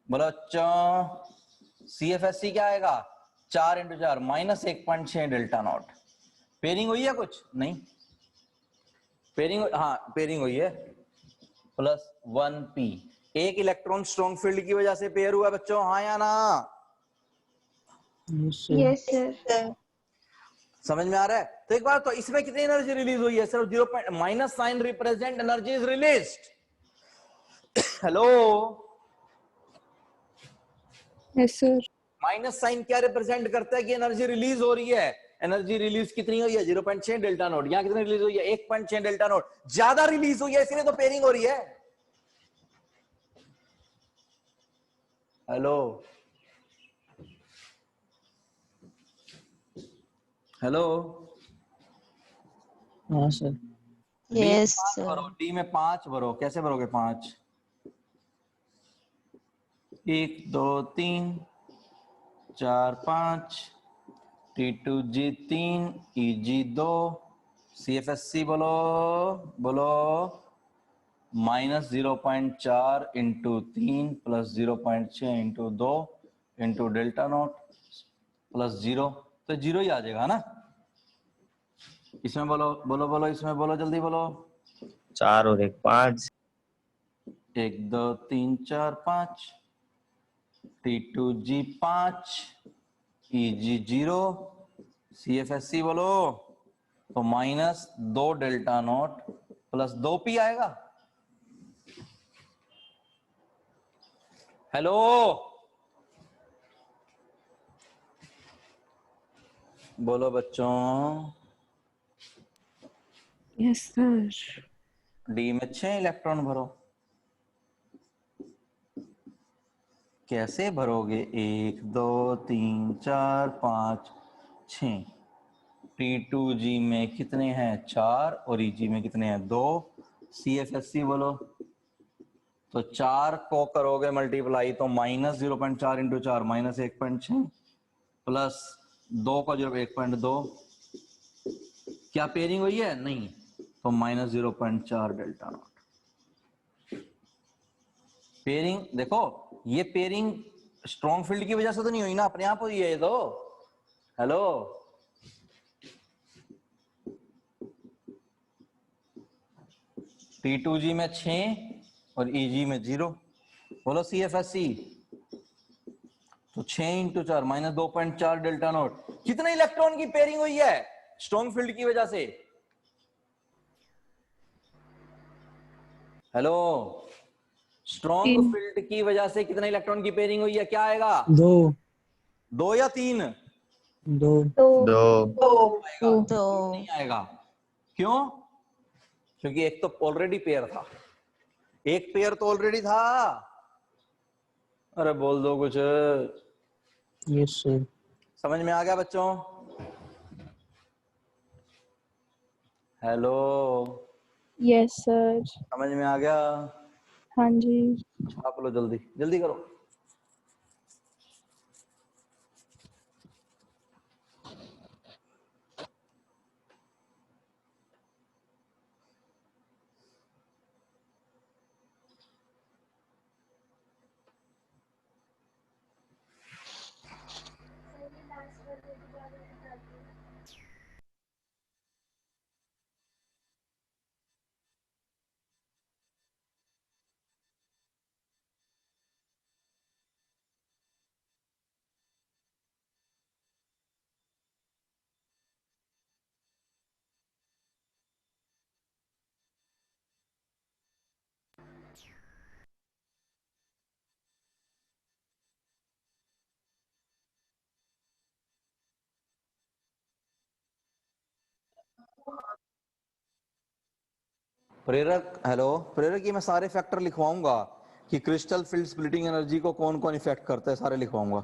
बोलो बच्चों CFSC क्या आएगा? 4 into 4 minus 1.6 delta not. Pairing हुई है कुछ? नहीं पेयरिंग, हाँ पेयरिंग हुई है, प्लस 1p। एक इलेक्ट्रॉन स्ट्रॉन्ग फील्ड की वजह से पेयर हुआ बच्चों, हाँ या ना? Yes, sir. Yes, sir. समझ में आ रहा है? तो एक बार तो इसमें कितनी एनर्जी रिलीज हुई है? सिर्फ 0. Minus sign represent energy is released. Hello, Yes, sir. Minus sign क्या रिप्रेजेंट करता है? कि एनर्जी रिलीज हो रही है। एनर्जी रिलीज कितनी हुई है? 0.6 डेल्टा नोट। यहां कितनी रिलीज हुई है? 1.6 डेल्टा नोट। ज्यादा रिलीज हुई है, इसलिए तो पेयरिंग हो रही है। हेलो, हेलो, हाँ सर। Yes, भरो, sir. डी में 5 भरो। कैसे भरोगे 5? 1 2 3 4 5, T2G 3, EG 2, CFSC बोलो, बोलो minus 0.4 into 3 plus 0.6 into 2 into delta not plus 0, तो 0 ही आ जाएगा ना? इसमें बोलो, बोलो बोलो, इसमें बोलो, जल्दी बोलो। 4 और 1 5, 1 2 3 4 5, T2G 5, EG 0, CFSC बोलो, तो minus 2 delta not plus 2p आएगा। हेलो, बोलो बच्चों। Yes, sir. डी में 6 इलेक्ट्रॉन भरो। कैसे भरोगे? 1 2 3 4 5 6। T2G में कितने हैं? 4 और EG में कितने हैं? 2। CFSC बोलो, तो 4 को करोगे मल्टीप्लाई तो माइनस 0.4 इंटू 4 माइनस 1.6 प्लस 2 का 1.2। क्या पेयरिंग हुई है? नहीं, तो माइनस 0.4 डेल्टा नॉट। पेयरिंग देखो, ये पेयरिंग स्ट्रॉन्ग फील्ड की वजह से तो नहीं हुई ना, अपने आप हुई है ये तो। हेलो, T2G में 6 और EG में 0। बोलो CFSC, तो 6 इंटू 4 माइनस 2.4 डेल्टा नॉट। कितने इलेक्ट्रॉन की पेयरिंग हुई है स्ट्रॉन्ग फील्ड की वजह से? हेलो, स्ट्रॉन्ग तीन। फील्ड की वजह से कितने इलेक्ट्रॉन की पेयरिंग हुई है? क्या आएगा? 2 2 या 3? 2 2 आएगा, तो नहीं आएगा। क्यों? क्योंकि एक तो ऑलरेडी पेयर था, एक पेयर तो ऑलरेडी था। अरे बोल दो कुछ। Yes sir. समझ में आ गया बच्चों? Hello, Yes, sir. समझ में आ गया? हाँ जी। छाप लो, जल्दी जल्दी करो। प्रेरक, हेलो प्रेरक, ये मैं सारे फैक्टर लिखवाऊंगा कि क्रिस्टल फील्ड स्प्लिटिंग एनर्जी को कौन कौन इफेक्ट करता है, सारे लिखवाऊंगा।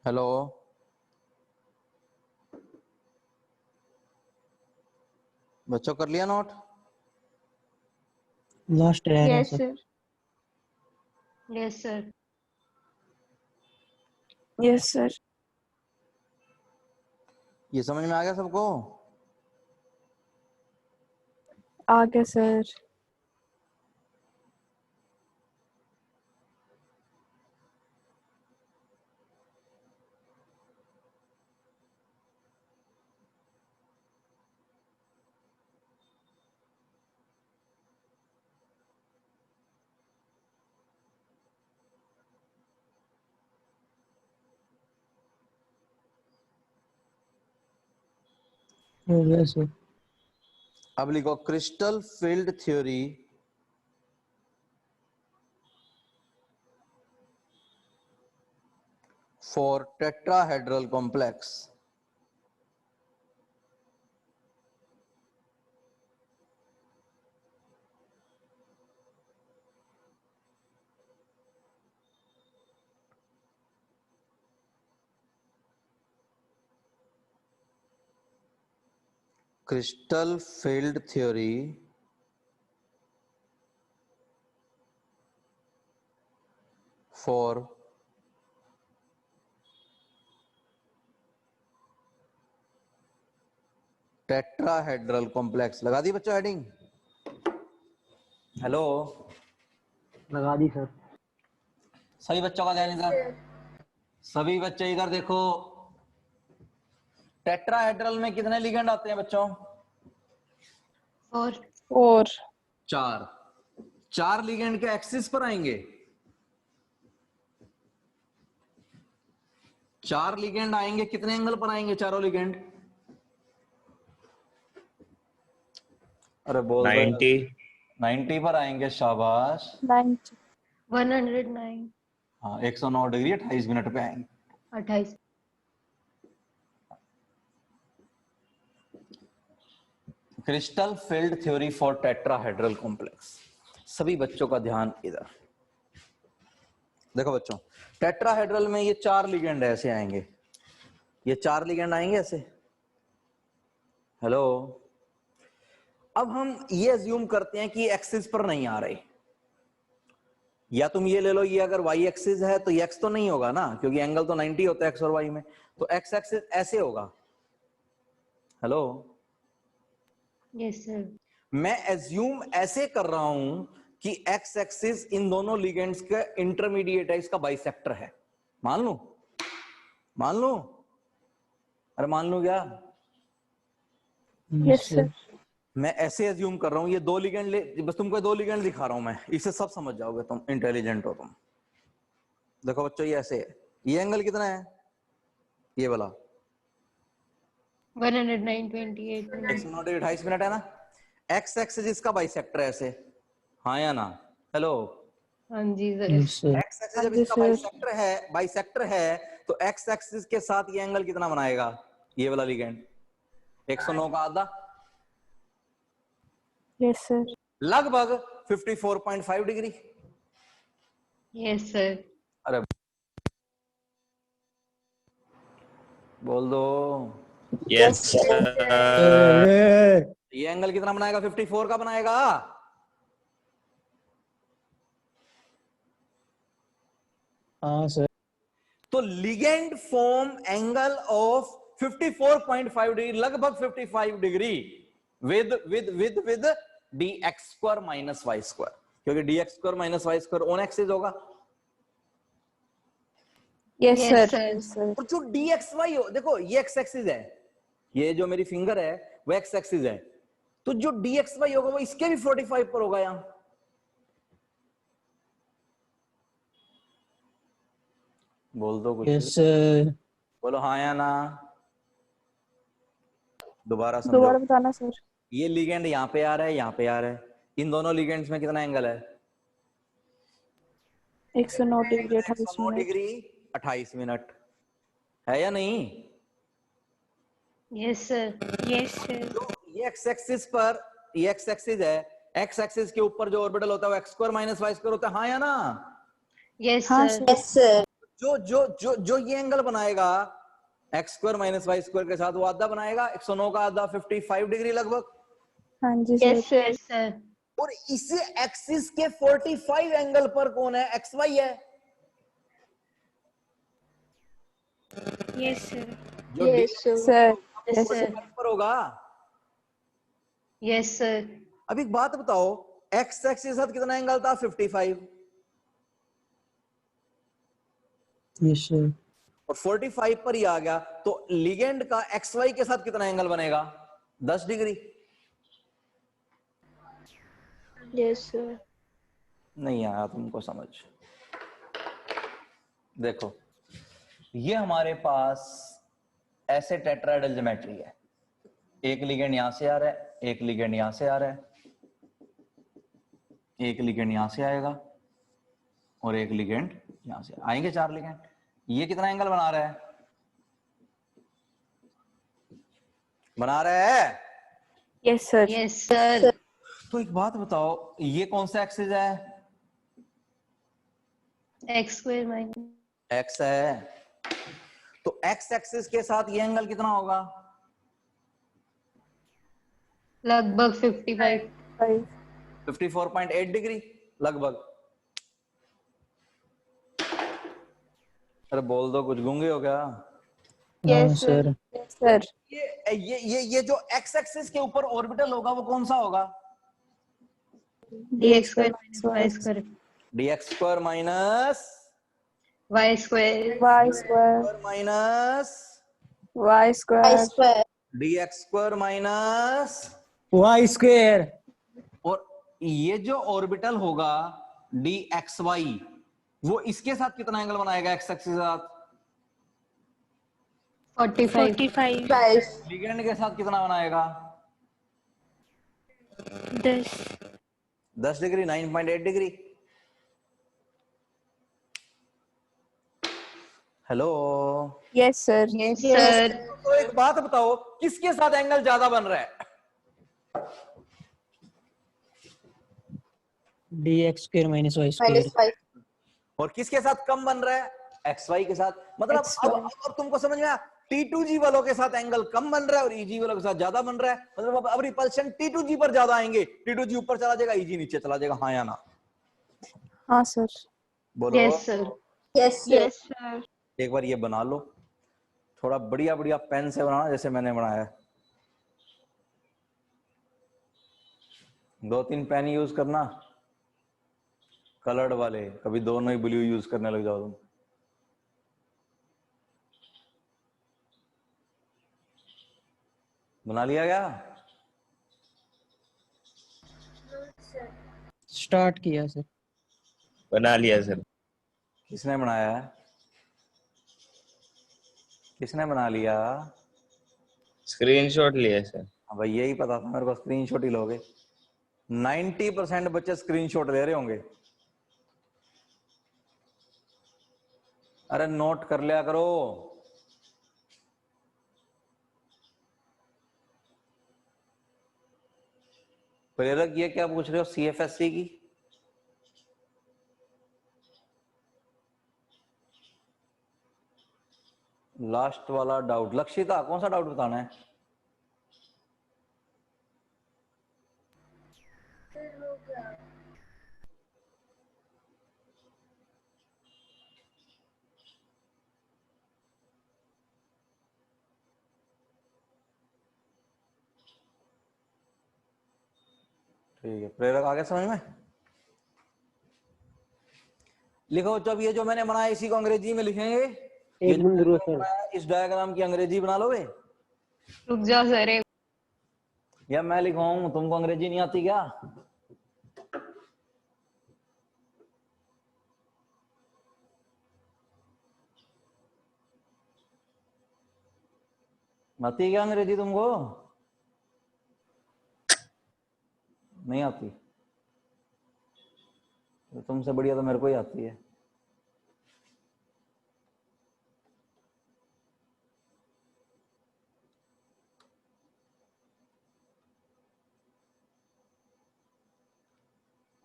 हेलो, बच्चों कर लिया नोट? लास्ट रह रहा है Yes, sir. sir. Yes sir. Yes, sir. ये समझ में आ गया सबको? आ गया सर। हो गया सर। अब लिखो crystal field theory for tetrahedral complex. crystal field theory for tetrahedral complex. लगा दी बच्चों हेडिंग? हेलो, लगा दी सर। सभी बच्चों का ध्यान इधर, सभी बच्चे इधर देखो। टेट्राहेड्रल में कितने लिगेंड आते हैं बच्चों? और 4 चार। चार लिगेंड के एक्सिस पर आएंगे। चार लिगेंड आएंगे, कितने एंगल पर आएंगे चारों लिगेंड? अरे बोल दो। 90 90 पर आएंगे, शाबाश। 90 109 हाँ, 109 डिग्री 28 मिनट पे आएंगे। 28 crystal field theory for tetrahedral complex. सभी बच्चों का ध्यान इधर देखो बच्चों। टेट्राहेड्रल में ये चार लिगेंड ऐसे आएंगे, ये चार लिगेंड आएंगे ऐसे। हेलो, अब हम ये अज्यूम करते हैं कि एक्सिस पर नहीं आ रहे, या तुम ये ले लो, ये अगर y एक्सिस है तो ये x तो नहीं होगा ना, क्योंकि एंगल तो 90 होता है x और y में, तो x एक्सिस ऐसे होगा। Hello, yes sir. मैं एज्यूम ऐसे कर रहा हूं कि x एक्सिस इन दोनों लिगेंड्स का इंटरमीडिएट है, इसका बाइसेक्टर है। मान लूं? मान लूं? अरे मान लूं क्या? Yes sir. मैं ऐसे एज्यूम कर रहा हूं, ये दो लिगेंड ले, बस तुमको दो लिगेंड दिखा रहा हूं मैं, इसे सब समझ जाओगे तुम, इंटेलिजेंट हो तुम। देखो बच्चों, ये ऐसे है, ये एंगल कितना है? ये वाला 109.28 28 मिनट है ना। एक्स एक्सिस इसका बाइसेक्टर है ऐसे, हाँ या ना? हेलो, हाँ जी sir. Yes sir. X axis जब हाँ जी, इसका सर। बाइसेक्टर है तो एक्स एक्सिस के साथ ये एंगल कितना बनाएगा? ये वाला लिगेंड 109 का आधा, यस सर। लगभग 54.5 डिग्री। Yes sir. अरे बोल दो, यस सर। ये एंगल कितना बनाएगा? 54 का बनाएगा। हाँ सर। तो ligand form angle of 54.5 degree, लगभग 55 degree with dx square minus Y square, क्योंकि dx square minus Y square on axis होगा। Yes Yes, sir. sir. Yes sir. और जो dxy हो, देखो ये x एक्सिस है, ये जो मेरी फिंगर है वो x एक्सिस है, तो जो dxy होगा वो इसके भी 45 पर होगा। यहां बोल दो कुछ, यस सर। बोलो हाँ या ना। दोबारा समझो, दोबारा बताना सर। ये लिगेंड यहाँ पे आ रहा है, यहाँ पे आ रहा है, इन दोनों लिगेंड्स में कितना एंगल है? 109 डिग्री 28 109 मिनट। डिग्री 28 मिनट, है या नहीं? Yes sir. Yes sir. तो ये एक्स एक्सिस पर, ये एक्स एक्सिस है, एक्स एक्सिस के ऊपर जो ऑर्बिटल होता है वो X square minus Y square होता है, हाँ या ना? यस हाँ सर। सर। जो जो जो जो ये एंगल बनाएगा X square minus Y square के साथ, वो आधा बनाएगा 109 का आधा, 55 डिग्री लगभग। हाँ जी sir. Yes sir. Yes sir. और इसी एक्सिस के 45 एंगल पर कौन है? एक्स वाई है। Yes sir. जो यस सर। Yes sir. 45 पर होगा। Yes sir. अब एक बात बताओ, एक्स एक्सिस के साथ कितना एंगल था? 55। Yes sir. और 45 पर ही आ गया, तो लिगेंड का एक्स वाई के साथ कितना एंगल बनेगा? 10 डिग्री। Yes sir. नहीं आया तुमको समझ? देखो, ये हमारे पास ऐसे टेट्राहेड्रल ज्योमेट्री है, एक लिगेंड यहां से आ रहा है, एक लिगेंड यहां से आ रहा है, एक लिगेंड यहां से आएगा और एक लिगेंड यहां से आएंगे, चार लिगेंड। ये कितना एंगल बना रहा है? बना रहा है। Yes sir. Yes sir. तो एक बात बताओ, ये कौन सा एक्सिस है? एक्स स्क्वायर माइनस एक्स है, तो एक्स एक्सिस के साथ ये एंगल कितना होगा? लगभग 55। 54.8 डिग्री लगभग। अरे बोल दो, कुछ गूंगे हो क्या? हाँ सर। Yes sir. ये जो एक्स एक्सिस के ऊपर ऑर्बिटल होगा वो कौन सा होगा? dx square minus y square. dx square minus Y square. Y square. minus Y square. dx square minus, Y square. और ये जो ऑर्बिटल होगा dxy, वो इसके साथ कितना एंगल बनाएगा एक्स एक्सिस के साथ? 45. लिगेंड के साथ कितना बनाएगा? 10 degree, 9.8 degree. Hello, Yes, sir. Yes, sir. तो एक बात बताओ, किसके साथ एंगल ज्यादा बन रहा है? dx square minus y square. और किसके साथ कम बन रहा है? xy के साथ। मतलब XY. अब तुमको समझ में आया, T2G वालों के साथ एंगल कम बन रहा है और EG वालों के साथ ज्यादा बन रहा है। मतलब अब रिपल्शन T2G पर ज्यादा आएंगे, T2G ऊपर चला जाएगा, EG नीचे चला जाएगा। हाँ या ना? हाँ sir. बोलो। Yes, sir. Yes, sir. एक बार ये बना लो, थोड़ा बढ़िया बढ़िया पेन से बनाना जैसे मैंने बनाया है। 2-3 पेन यूज करना, कलर्ड वाले, कभी दोनों ही ब्लू यूज करने लग जाओ तुम। बना लिया क्या? स्टार्ट किया सर। बना लिया सर। किसने बनाया है? किसने बना लिया? स्क्रीनशॉट लिया सर। हाँ भाई, यही पता था मेरे को, स्क्रीनशॉट ही लोगे। 90% बच्चे स्क्रीनशॉट ले रहे होंगे। अरे नोट कर लिया करो। प्रेरक, ये क्या पूछ रहे हो CFSC की? लास्ट वाला डाउट, लक्षिता कौन सा डाउट बताना है? ठीक है, प्रेरक आ गया समझ में? लिखो, जब ये जो मैंने बनाया इसी को अंग्रेजी में लिखेंगे। ये जो मैंने बनाया, इस डायग्राम की अंग्रेजी बना लोगे? रुक जाओ सर। या मैं लिखवाऊं? तुमको अंग्रेजी नहीं आती क्या? आती है क्या अंग्रेजी तुमको? नहीं आती? तो तुमसे बढ़िया तो मेरे को ही आती है।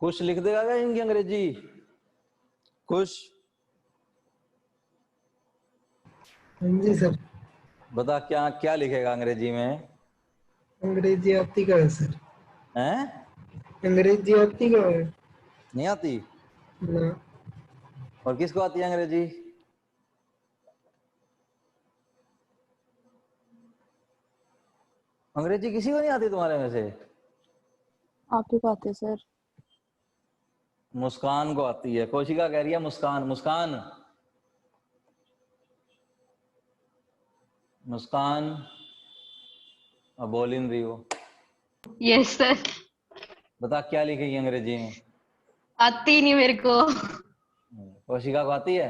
कुछ लिख देगा क्या इनकी अंग्रेजी? कुछ? जी सर। बता, क्या क्या लिखेगा अंग्रेजी में? अंग्रेजी आती का है सर? हैं? अंग्रेजी आती का है? नहीं आती? ना। और किसको आती है अंग्रेजी? अंग्रेजी किसी को नहीं आती तुम्हारे में से? आप ही बात है सर। मुस्कान को आती है। कोशिका कह रही है मुस्कान। मुस्कान, मुस्कान अब बोल ही नहीं रही हो। Yes, sir. बता क्या लिखेगी अंग्रेजी में? आती नहीं मेरे को। कोशिका को आती है?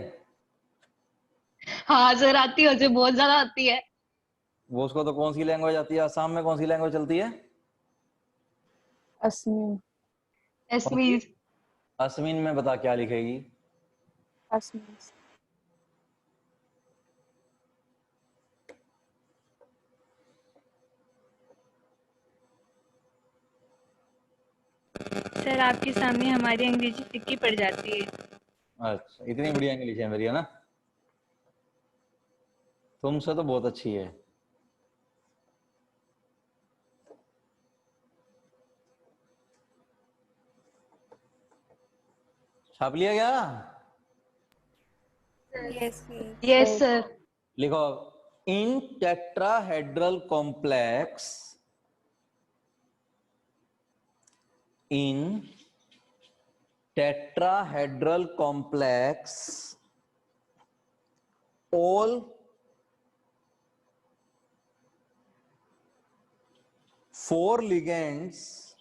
हाँ सर, आती है, मुझे बहुत ज्यादा आती है। वो उसको तो कौन सी लैंग्वेज आती है? आसाम में कौन सी लैंग्वेज चलती है? असमीन। एसमीज। असमीन में बता क्या लिखेगी? असमीन। सर आपके सामने हमारी अंग्रेजी फीकी पड़ जाती है। अच्छा, इतनी बढ़िया इंग्लिश है मेरी, है ना? तुमसे तो बहुत अच्छी है। छाप लिया क्या? Yes sir. लिखो, in tetrahedral complex, in tetrahedral complex, all 4 ligands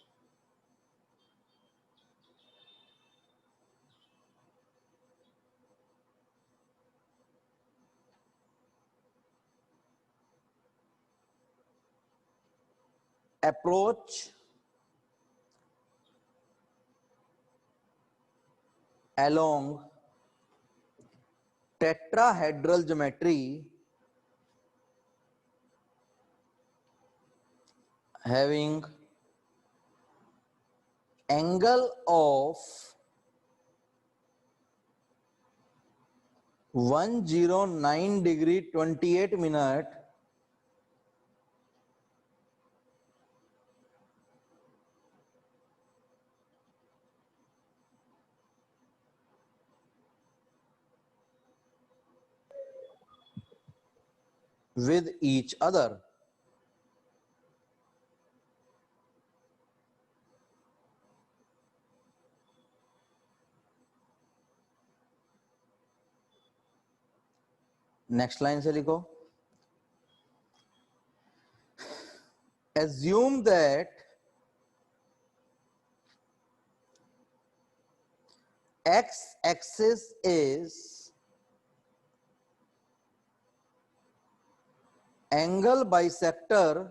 approach along tetrahedral geometry having angle of 109 degree 28 minute with each other. Next line से लिखो, assume that x axis is angle bisector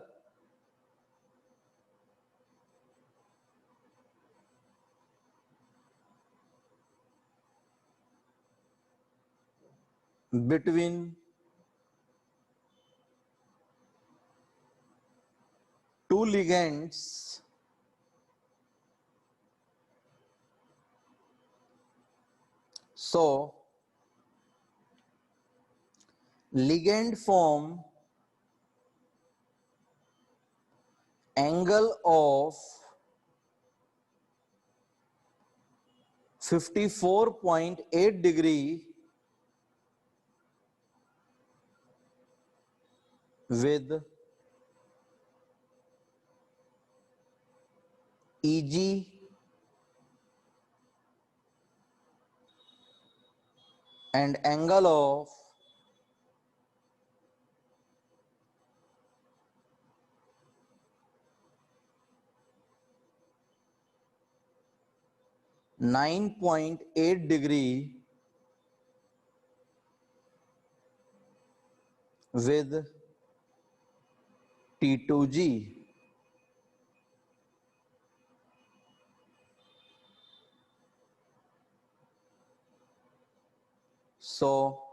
between two ligands so ligand form angle of 54.8 degree with EG and angle of 9.8 degree with T2G. So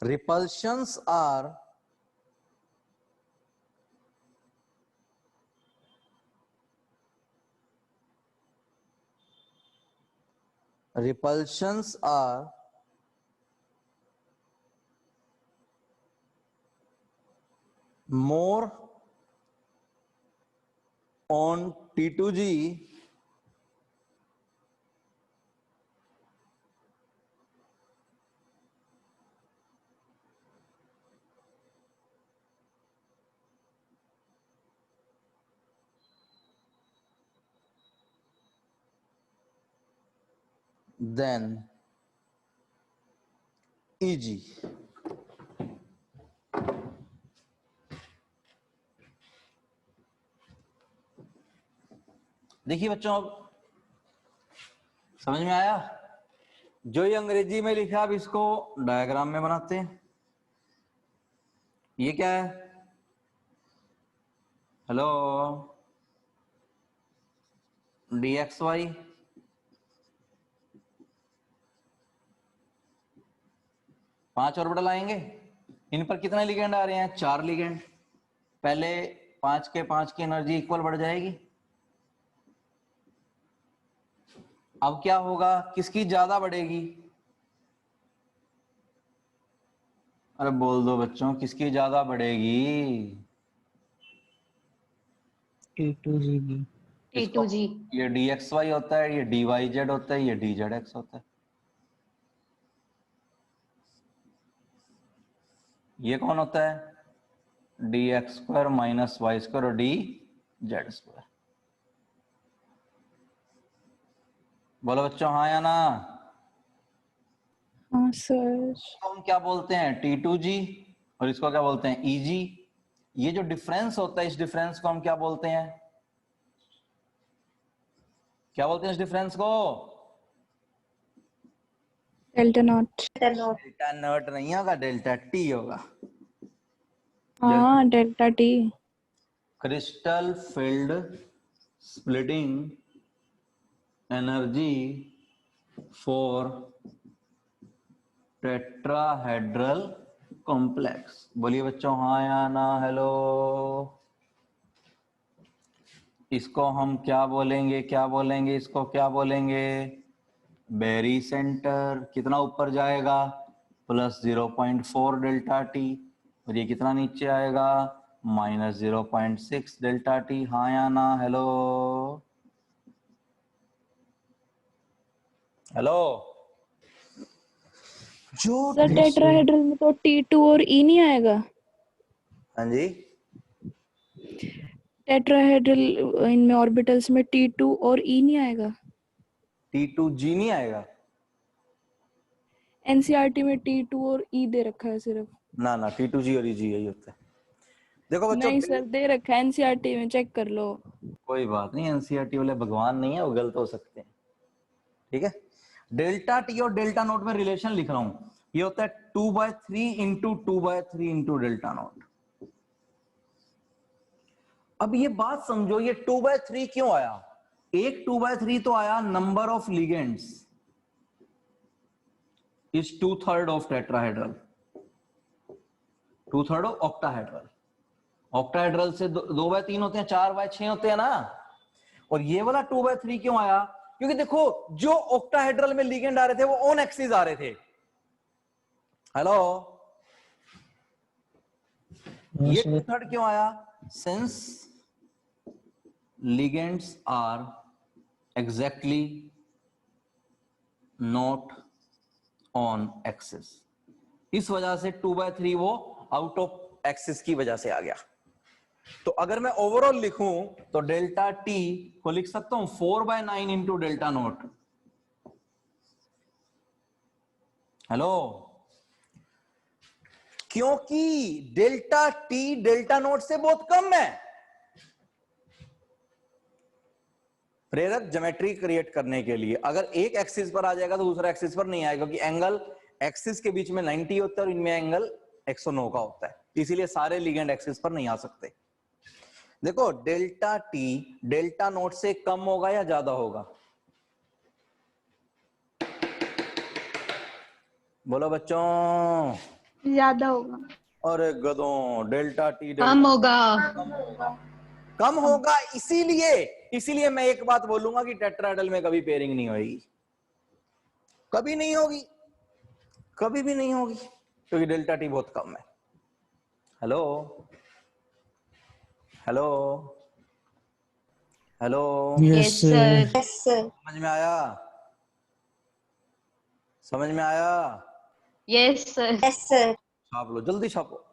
repulsions are more on T2G than EG. देखिए बच्चों, अब समझ में आया? जो ये अंग्रेजी में लिखा अब इसको डायग्राम में बनाते हैं। ये क्या है? हेलो, dxy पांच ऑर्बिटल आएंगे, इन पर कितने लिगेंड आ रहे हैं? 4 लिगेंड। पहले 5 के 5 की एनर्जी इक्वल बढ़ जाएगी। अब क्या होगा? किसकी ज्यादा बढ़ेगी? अरे बोल दो बच्चों, किसकी ज्यादा बढ़ेगी? T2GB. T2G. ये dxy होता है, ये dyz होता है, ये dzx होता है। ये कौन होता है? dx square minus Y square और dz स्क्वायर। बोलो बच्चों हाँ या ना? हाँ सर। तो हम क्या बोलते हैं? T2G, और इसको क्या बोलते हैं? Eg। ये जो डिफरेंस होता है, इस डिफरेंस को हम क्या बोलते हैं? क्या बोलते हैं इस डिफरेंस को? Delta not. डेल्टा नॉट नहीं होगा, डेल्टा टी होगा। हाँ delta T. Crystal field splitting energy for tetrahedral complex. बोलिए बच्चों हाँ या ना? हेलो। इसको हम क्या बोलेंगे? क्या बोलेंगे इसको? क्या बोलेंगे? Barycentre. कितना ऊपर जाएगा? Plus 0.4 delta T. और ये कितना नीचे आएगा? Minus 0.6 delta T. हाँ या ना? Hello hello. जो सर टेट्राहेड्रल में तो T2 और E नहीं आएगा। हाँ जी, टेट्राहेड्रल इनमें ऑर्बिटल्स में T2 और E नहीं आएगा। T2G नहीं आएगा? एनसीईआरटी में T2 और E दे रखा है सिर्फ। ना ना, T2G और EG यही होता है। देखो बच्चों, नहीं सर दे रखा है एनसीईआरटी में, चेक कर लो। कोई बात नहीं, एनसीईआरटी वाले भगवान नहीं है, वो गलत हो सकते हैं। ठीक है, डेल्टा टी और डेल्टा नोट में रिलेशन लिख रहा हूं। ये होता है 2/3 इंटू 2/3 इंटू डेल्टा नोट। अब ये बात समझो, ये 2/3 क्यों आया? एक 2/3 तो आया number of ligands is 2/3 of tetrahedral, 2/3 of octahedral. Octahedral से 2/3 होते हैं, 4/6 होते हैं ना। और ये वाला 2/3 क्यों आया? क्योंकि देखो, जो ऑक्टाहेड्रल में लिगेंड आ रहे थे वो ऑन एक्सिस आ रहे थे। हेलो, ये 2/3 क्यों आया? Since ligands are exactly not on axis, इस वजह से 2/3 वो आउट ऑफ एक्सिस की वजह से आ गया। तो अगर मैं ओवरऑल लिखूं तो डेल्टा टी को लिख सकता हूं 4/9 इंटू डेल्टा नोट। हेलो, क्योंकि डेल्टा टी डेल्टा नोट से बहुत कम है। प्रेरक ज्योमेट्री क्रिएट करने के लिए अगर एक एक्सिस पर आ जाएगा तो दूसरा एक्सिस पर नहीं आएगा, क्योंकि एंगल एक्सिस के बीच में 90 होता है और इनमें एंगल 109 का होता है, इसीलिए सारे लिगेंड एक्सिस पर नहीं आ सकते। देखो, डेल्टा टी डेल्टा नोट से कम होगा या ज्यादा होगा? बोलो बच्चों। ज्यादा होगा। अरे गधों, डेल्टा टी कम होगा। कम होगा। इसीलिए मैं एक बात बोलूंगा कि टेट्राहेड्रल में कभी पेयरिंग नहीं होगी, कभी नहीं होगी, कभी भी नहीं होगी, क्योंकि डेल्टा टी बहुत कम है। Hello hello hello, yes sir. समझ में आया? समझ में आया? Yes sir. छाप लो, जल्दी छापो।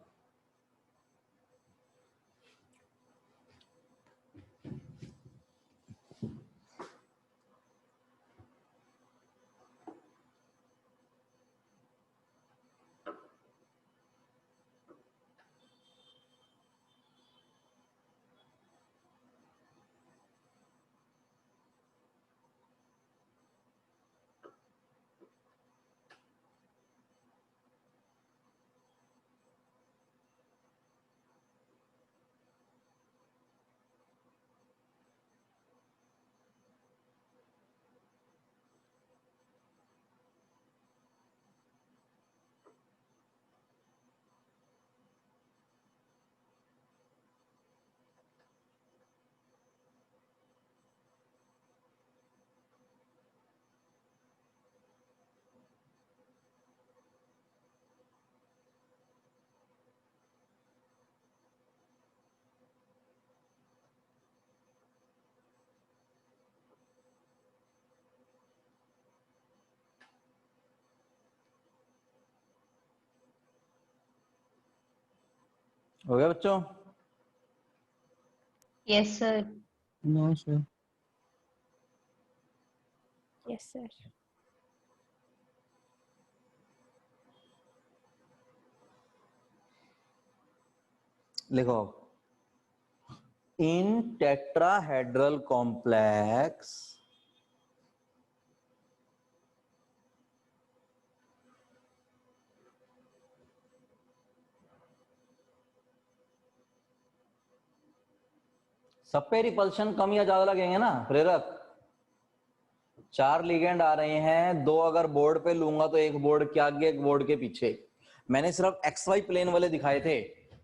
हो गया बच्चों? Yes sir. No, sir. Yes, sir. लिखो, इन टेट्राहेड्रल कॉम्प्लेक्स सब पे रिपल्शन कम या ज्यादा लगेंगे ना प्रेरक? 4 लिगेंड आ रहे हैं, 2 अगर बोर्ड पे लूंगा तो एक बोर्ड के आगे एक बोर्ड के पीछे। मैंने सिर्फ XY प्लेन वाले दिखाए थे,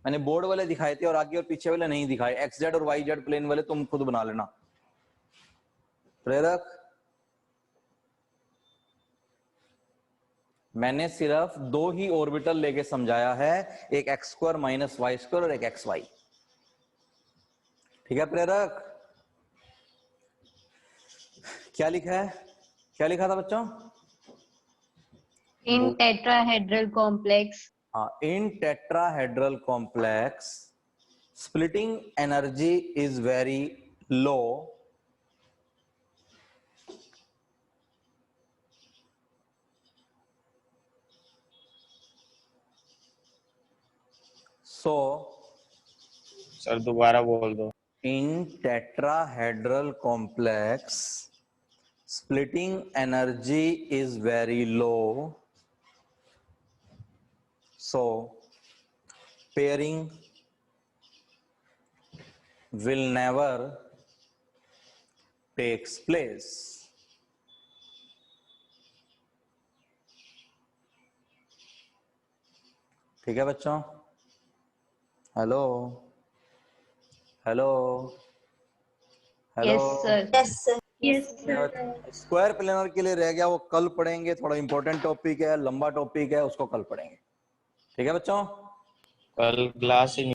मैंने बोर्ड वाले दिखाए थे और आगे और पीछे वाले नहीं दिखाए। XZ और YZ प्लेन वाले तुम खुद बना लेना। प्रेरक, मैंने सिर्फ 2 ही ऑर्बिटल लेके समझाया है, एक x² - y² और एक xy। ठीक है प्रेरक? क्या लिखा है, क्या लिखा था बच्चों? इन टेट्राहेड्रल कॉम्प्लेक्स हाँ, इन tetrahedral complex splitting energy is very low, so sir दोबारा बोल दो। in tetrahedral complex splitting energy is very low, so pairing will never takes place। ठीक है बच्चों? Hello hello hello. Yes sir. Yes sir. Square planar के लिए रह गया, वो कल पढ़ेंगे, थोड़ा इंपॉर्टेंट टॉपिक है, लंबा टॉपिक है, उसको कल पढ़ेंगे। ठीक है बच्चों? कल क्लास ही नहीं।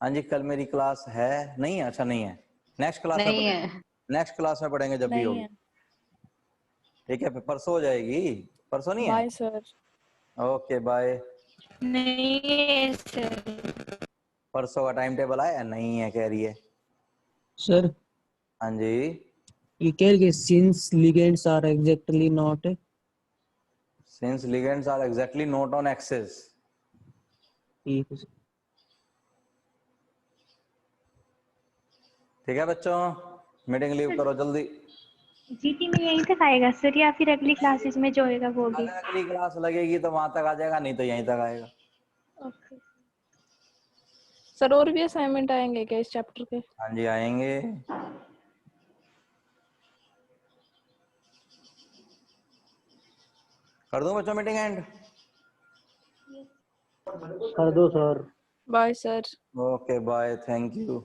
हाँ जी, कल मेरी क्लास है नहीं है? अच्छा नहीं है, नेक्स्ट क्लास में नहीं पढ़ेंगे, है। नेक्स्ट क्लास में पढ़ेंगे जब भी नहीं होगी। है। ठीक है, फिर परसों हो जाएगी। परसों नहीं है? Bye, sir. Okay bye. नहीं है सर। परसों का टाइम टेबल आया? नहीं है कह रही है। Sir, हाँ जी, you can get since ligands are exactly not. Since ligands are exactly not on axis. ठीक है sir. ठीक है बच्चों, मीटिंग लीव करो जल्दी। जीटी में यहीं तक आएगा सर या फिर अगली क्लासेस में जो होएगा वो भी? अगर अगली क्लास लगेगी तो वहां तक आ जाएगा, नहीं तो यहीं तक आएगा। ओके। सर और भी असाइनमेंट आएंगे क्या इस चैप्टर के? हाँ जी आएंगे। कर दूं बच्चों मीटिंग एंड? कर दो sir. Bye, sir. Okay bye, thank you.